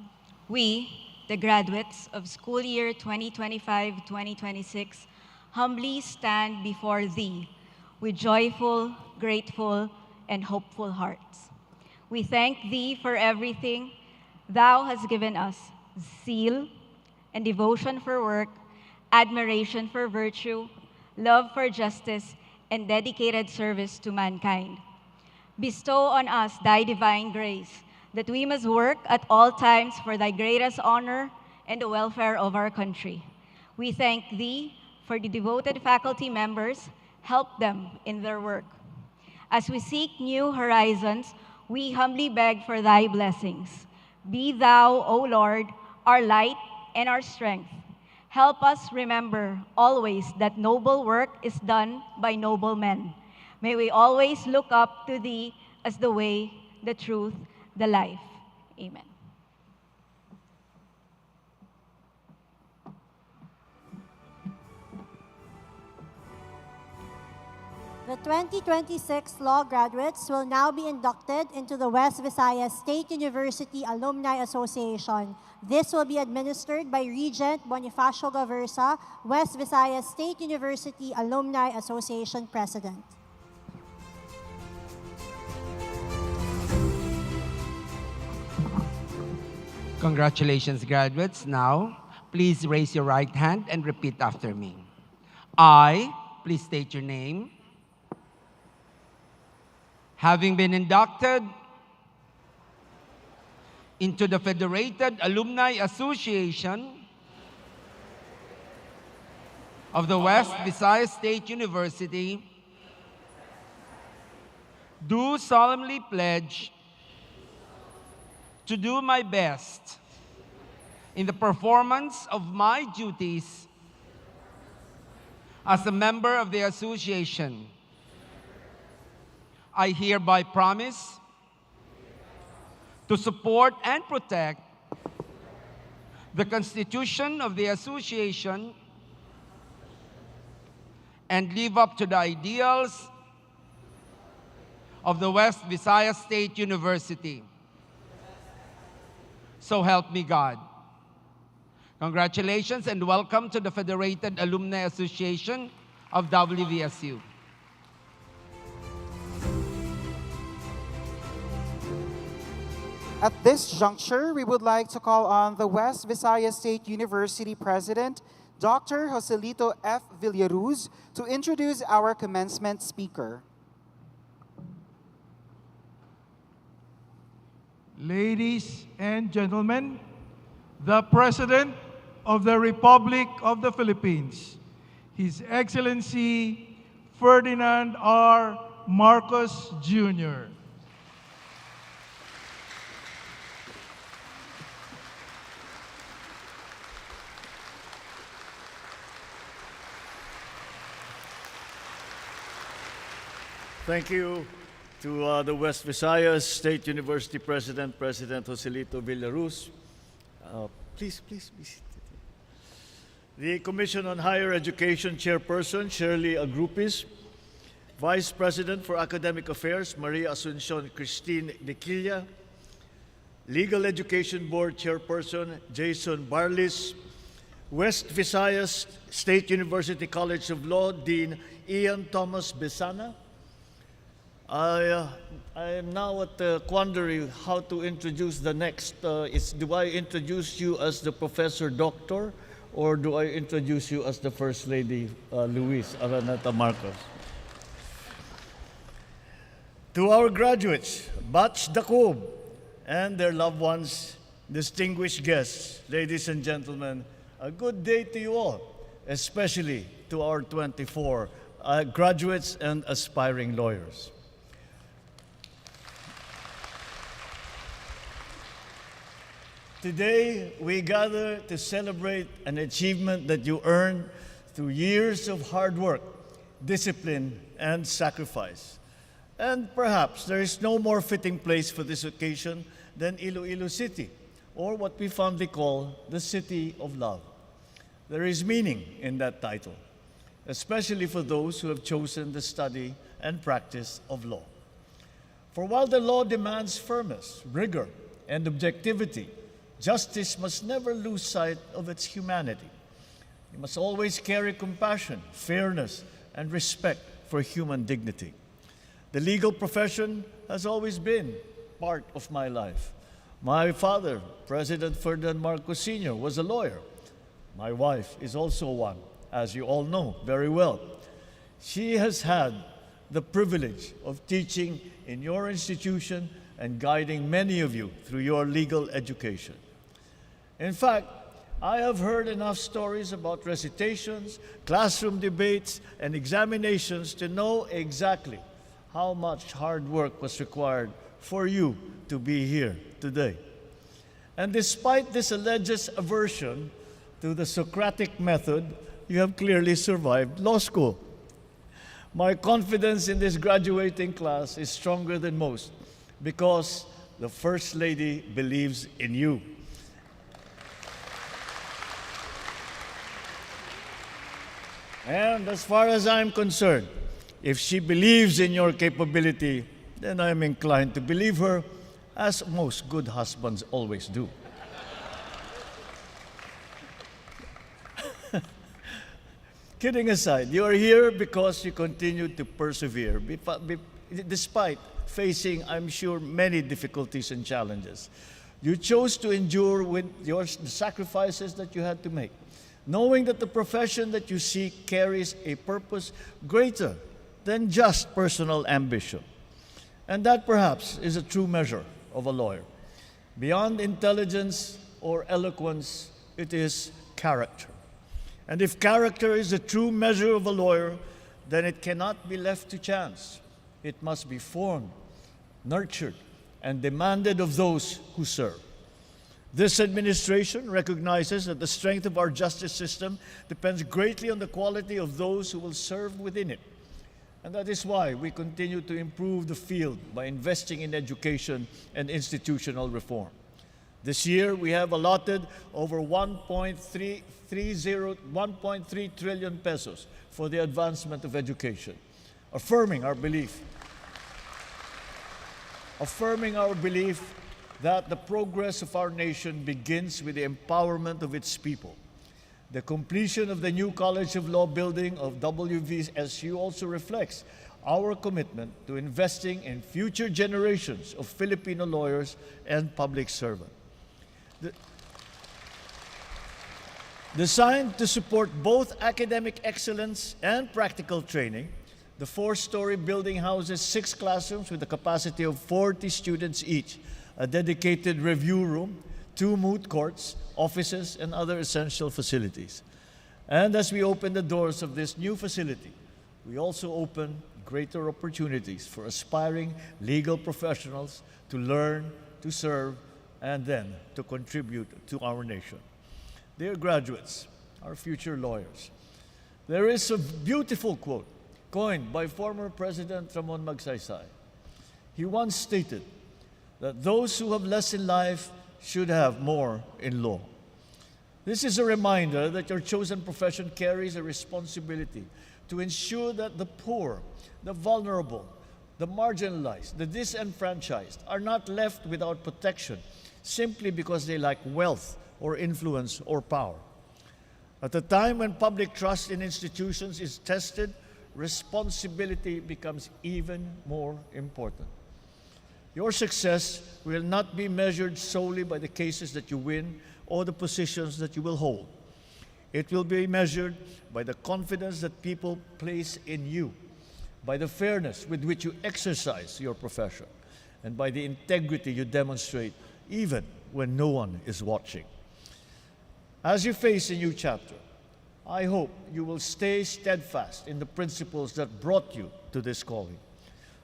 S12: we, the graduates of school year 2025-2026, humbly stand before Thee with joyful, grateful, and hopeful hearts. We thank Thee for everything Thou hast given us, zeal and devotion for work, admiration for virtue, love for justice, and dedicated service to mankind. Bestow on us Thy divine grace, that we must work at all times for Thy greatest honor and the welfare of our country. We thank Thee for the devoted faculty members. Help them in their work. As we seek new horizons, we humbly beg for Thy blessings. Be Thou, O Lord, our light and our strength. Help us remember always that noble work is done by noble men. May we always look up to Thee as the way, the truth, the life. Amen.
S1: The 2026 law graduates will now be inducted into the West Visayas State University Alumni Association. This will be administered by Regent Bonifacio Gaversa, West Visayas State University Alumni Association President.
S13: Congratulations, graduates. Now, please raise your right hand and repeat after me. I, please state your name, having been inducted into the Federated Alumni Association of the West Visayas State University, do solemnly pledge to do my best in the performance of my duties as a member of the association. I hereby promise to support and protect the Constitution of the association and live up to the ideals of the West Visayas State University. So help me God. Congratulations and welcome to the Federated Alumni Association of WVSU.
S2: At this juncture, we would like to call on the West Visayas State University President, Dr. Joselito F. Villaruz, to introduce our commencement speaker.
S14: Ladies and gentlemen, the President of the Republic of the Philippines, His Excellency Ferdinand R. Marcos, Jr.
S15: Thank you to the West Visayas State University President, President Joselito Villaruz, Please be seated. The Commission on Higher Education Chairperson, Shirley Agrupis, Vice President for Academic Affairs, Maria Asuncion Christine Niquilla, Legal Education Board Chairperson, Jason Barlis, West Visayas State University College of Law, Dean Ian Thomas Besana. I am now at the quandary how to introduce the next. Do I introduce you as the Professor Doctor, or do I introduce you as the First Lady Louise Araneta-Marcos? To our graduates, Batch Dakob, and their loved ones, distinguished guests, ladies and gentlemen, a good day to you all, especially to our 24 graduates and aspiring lawyers. Today, we gather to celebrate an achievement that you earned through years of hard work, discipline, and sacrifice. And perhaps there is no more fitting place for this occasion than Iloilo City, or what we fondly call the City of Love. There is meaning in that title, especially for those who have chosen the study and practice of law. For while the law demands firmness, rigor, and objectivity, justice must never lose sight of its humanity. It must always carry compassion, fairness, and respect for human dignity. The legal profession has always been part of my life. My father, President Ferdinand Marcos Sr., was a lawyer. My wife is also one, as you all know very well. She has had the privilege of teaching in your institution and guiding many of you through your legal education. In fact, I have heard enough stories about recitations, classroom debates, and examinations to know exactly how much hard work was required for you to be here today. And despite this alleged aversion to the Socratic method, you have clearly survived law school. My confidence in this graduating class is stronger than most because the First Lady believes in you. And as far as I'm concerned, if she believes in your capability, then I'm inclined to believe her, as most good husbands always do. Kidding aside, you are here because you continue to persevere, despite facing, I'm sure, many difficulties and challenges. You chose to endure with the sacrifices that you had to make, knowing that the profession that you seek carries a purpose greater than just personal ambition. And that perhaps is a true measure of a lawyer. Beyond intelligence or eloquence, it is character. And if character is a true measure of a lawyer, then it cannot be left to chance. It must be formed, nurtured, and demanded of those who serve. This administration recognizes that the strength of our justice system depends greatly on the quality of those who will serve within it. And that is why we continue to improve the field by investing in education and institutional reform. This year, we have allotted over 1.3 trillion pesos for the advancement of education, affirming our belief that the progress of our nation begins with the empowerment of its people. The completion of the new College of Law building of WVSU also reflects our commitment to investing in future generations of Filipino lawyers and public servants. Designed to support both academic excellence and practical training, the 4-story building houses 6 classrooms with a capacity of 40 students each, a dedicated review room, 2 moot courts, offices, and other essential facilities. And as we open the doors of this new facility, we also open greater opportunities for aspiring legal professionals to learn, to serve, and then to contribute to our nation. Dear graduates, our future lawyers, there is a beautiful quote coined by former President Ramon Magsaysay. He once stated that those who have less in life should have more in law. This is a reminder that your chosen profession carries a responsibility to ensure that the poor, the vulnerable, the marginalized, the disenfranchised are not left without protection simply because they lack wealth or influence or power. At a time when public trust in institutions is tested, responsibility becomes even more important. Your success will not be measured solely by the cases that you win or the positions that you will hold. It will be measured by the confidence that people place in you, by the fairness with which you exercise your profession, and by the integrity you demonstrate even when no one is watching. As you face a new chapter, I hope you will stay steadfast in the principles that brought you to this calling.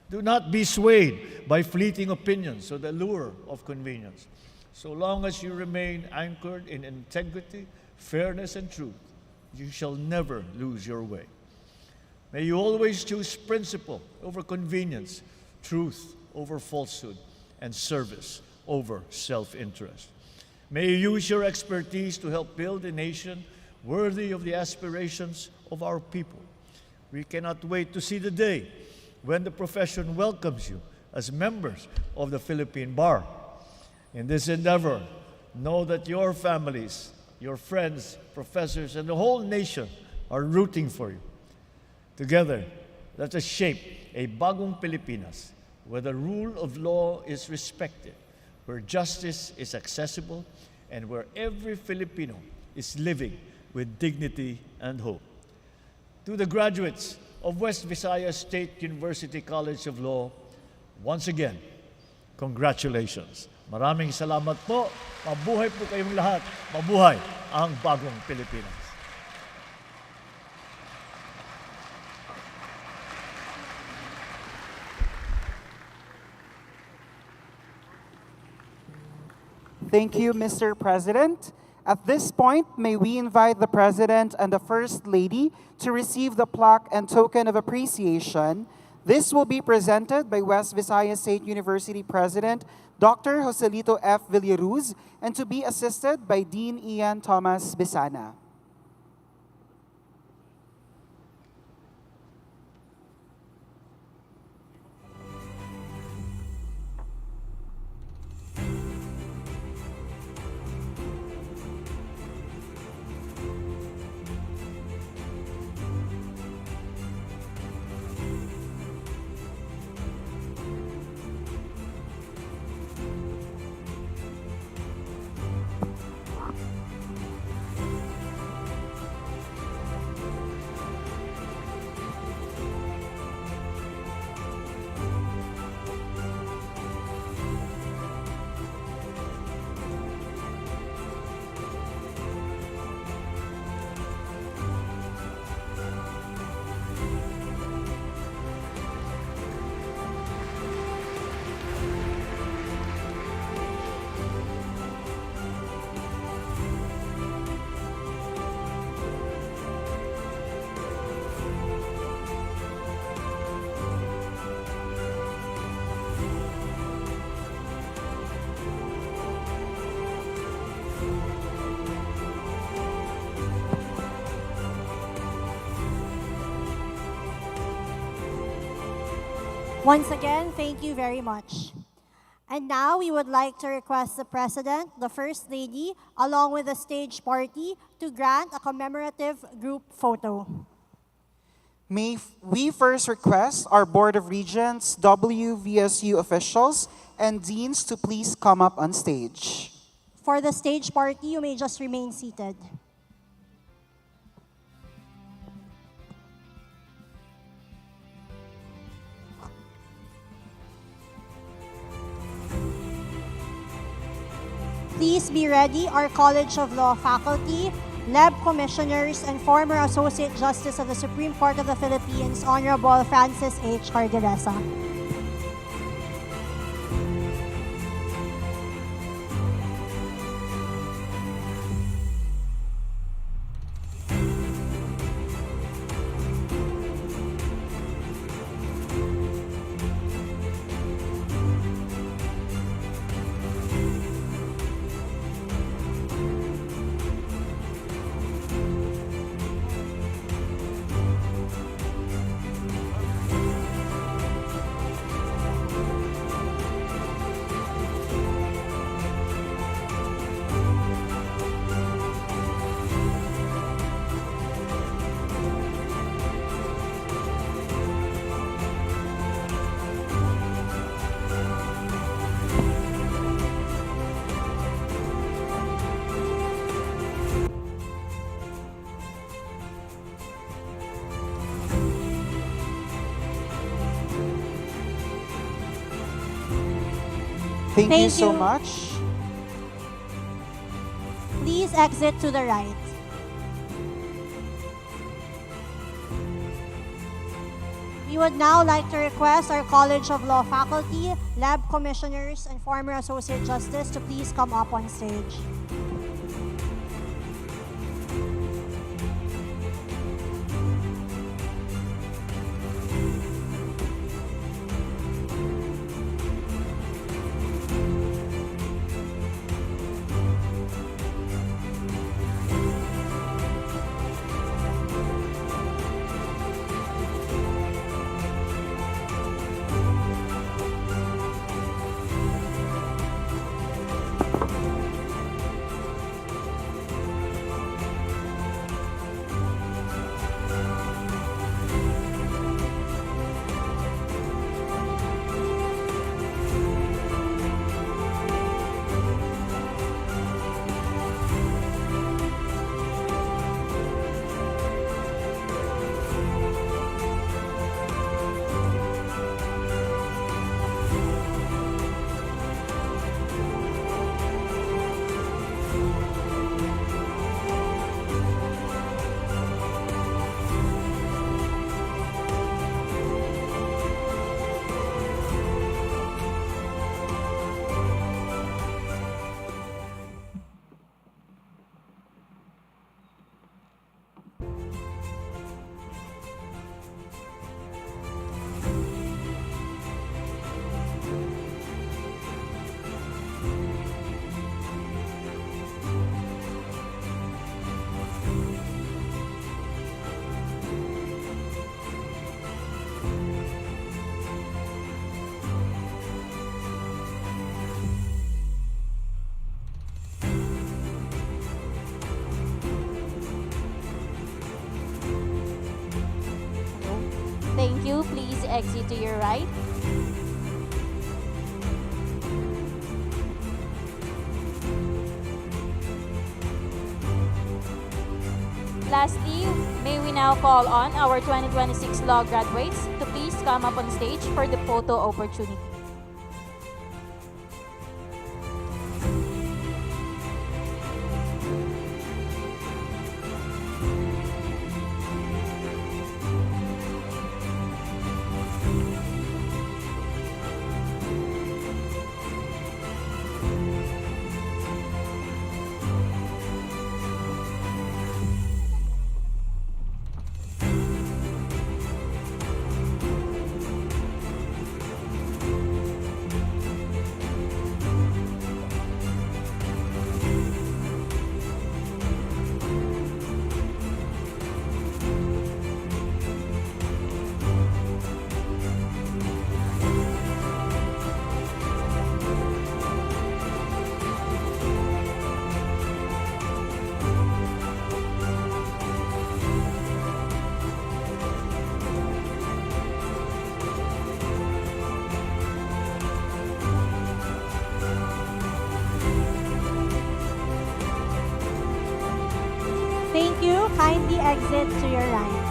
S15: Do not be swayed by fleeting opinions or the lure of convenience. So long as you remain anchored in integrity, fairness, and truth, you shall never lose your way. May you always choose principle over convenience, truth over falsehood, and service over self-interest. May you use your expertise to help build a nation worthy of the aspirations of our people. We cannot wait to see the day when the profession welcomes you as members of the Philippine Bar. In this endeavor, know that your families, your friends, professors, and the whole nation are rooting for you. Together, let us shape a bagong Pilipinas where the rule of law is respected, where justice is accessible, and where every Filipino is living with dignity and hope. To the graduates of West Visayas State University College of Law, once again, congratulations. Maraming salamat po. Mabuhay po kayong lahat. Mabuhay ang bagong Pilipinas.
S2: Thank you, Mr. President. At this point, may we invite the President and the First Lady to receive the plaque and token of appreciation. This will be presented by West Visayas State University President Dr. Joselito F. Villaruz and to be assisted by Dean Ian Thomas Bisana.
S1: Once again, thank you very much. And now we would like to request the President, the First Lady, along with the stage party to grant a commemorative group photo.
S2: May we first request our Board of Regents, WVSU officials, and deans to please come up on stage.
S1: For the stage party, you may just remain seated. Please be ready, our College of Law faculty, LEB commissioners, and former Associate Justice of the Supreme Court of the Philippines, Honorable Francis H. Cardilesa.
S2: Thank you so much.
S1: Please exit to the right. We would now like to request our College of Law faculty, lab commissioners, and former Associate Justice to please come up on stage.
S16: Thank you. Please exit to your right. Lastly, may we now call on our 2026 law graduates to please come up on stage for the photo opportunity.
S1: Thank you. Kindly exit to your right.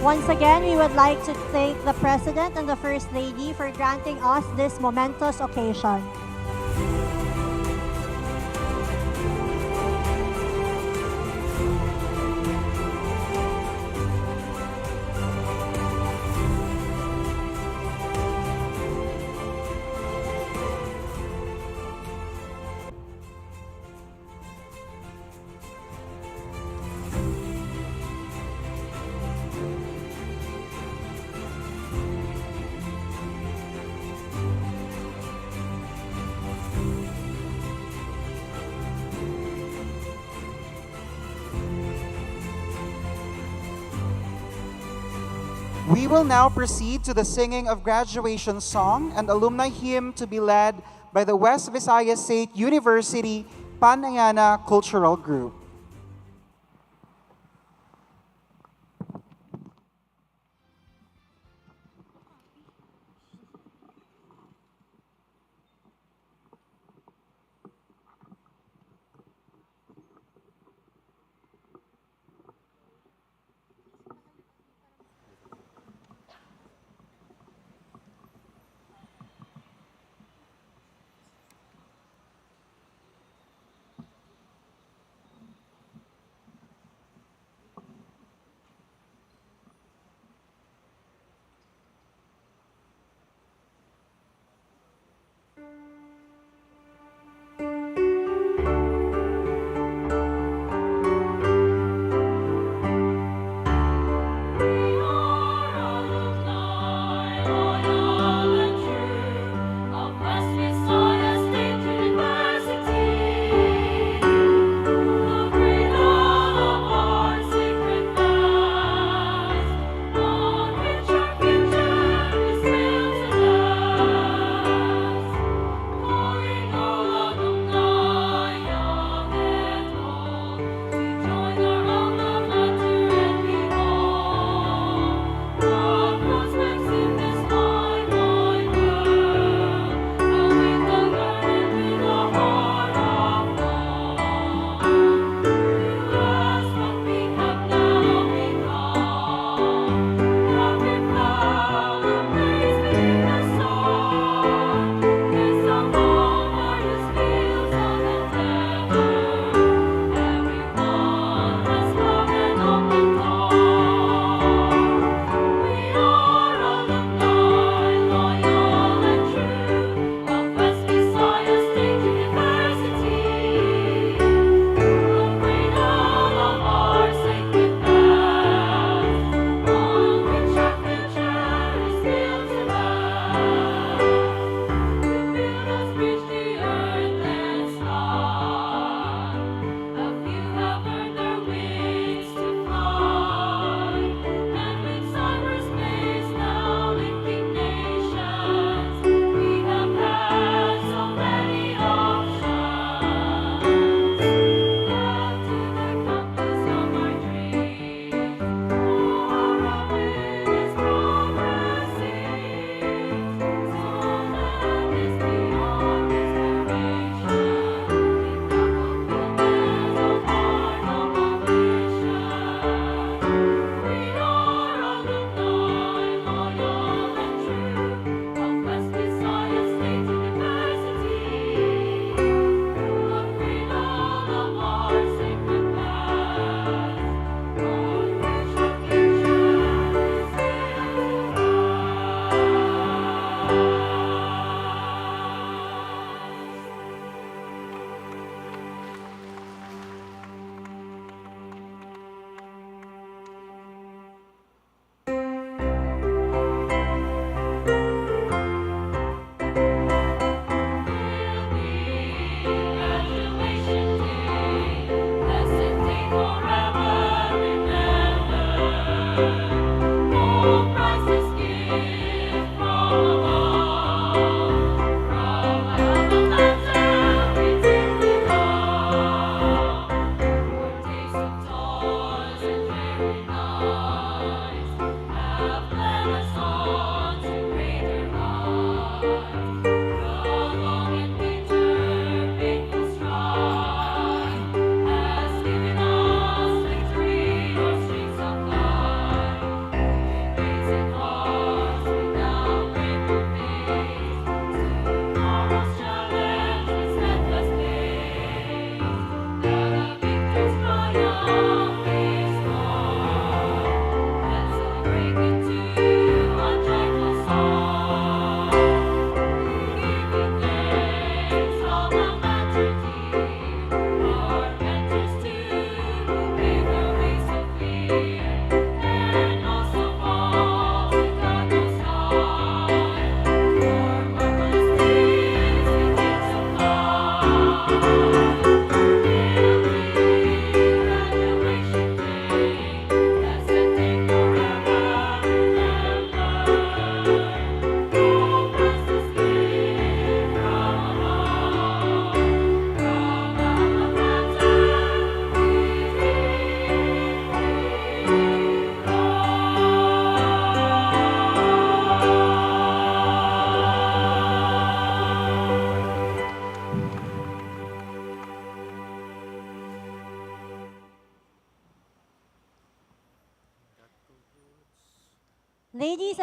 S1: Once again, we would like to thank the President and the First Lady for granting us this momentous occasion.
S2: We will now proceed to the singing of graduation song and alumni hymn to be led by the West Visayas State University Panayana Cultural Group.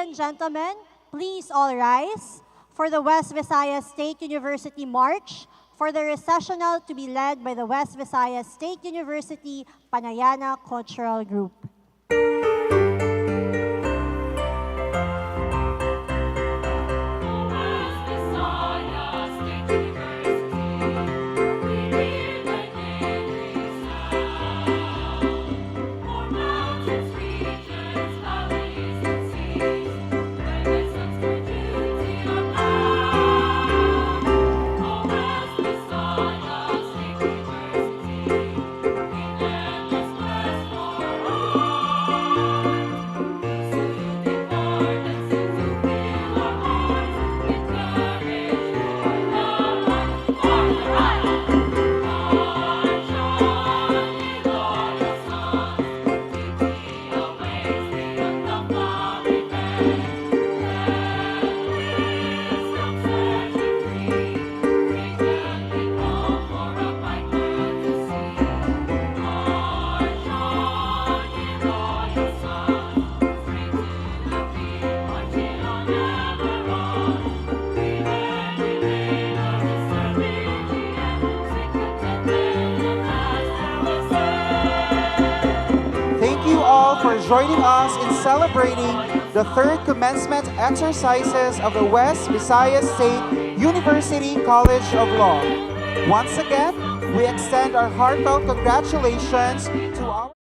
S1: and gentlemen, please all rise for the West Visayas State University March for the recessional to be led by the West Visayas State University Panayana Cultural Group.
S2: For joining us in celebrating the third commencement exercises of the West Visayas State University College of Law. Once again, we extend our heartfelt congratulations to our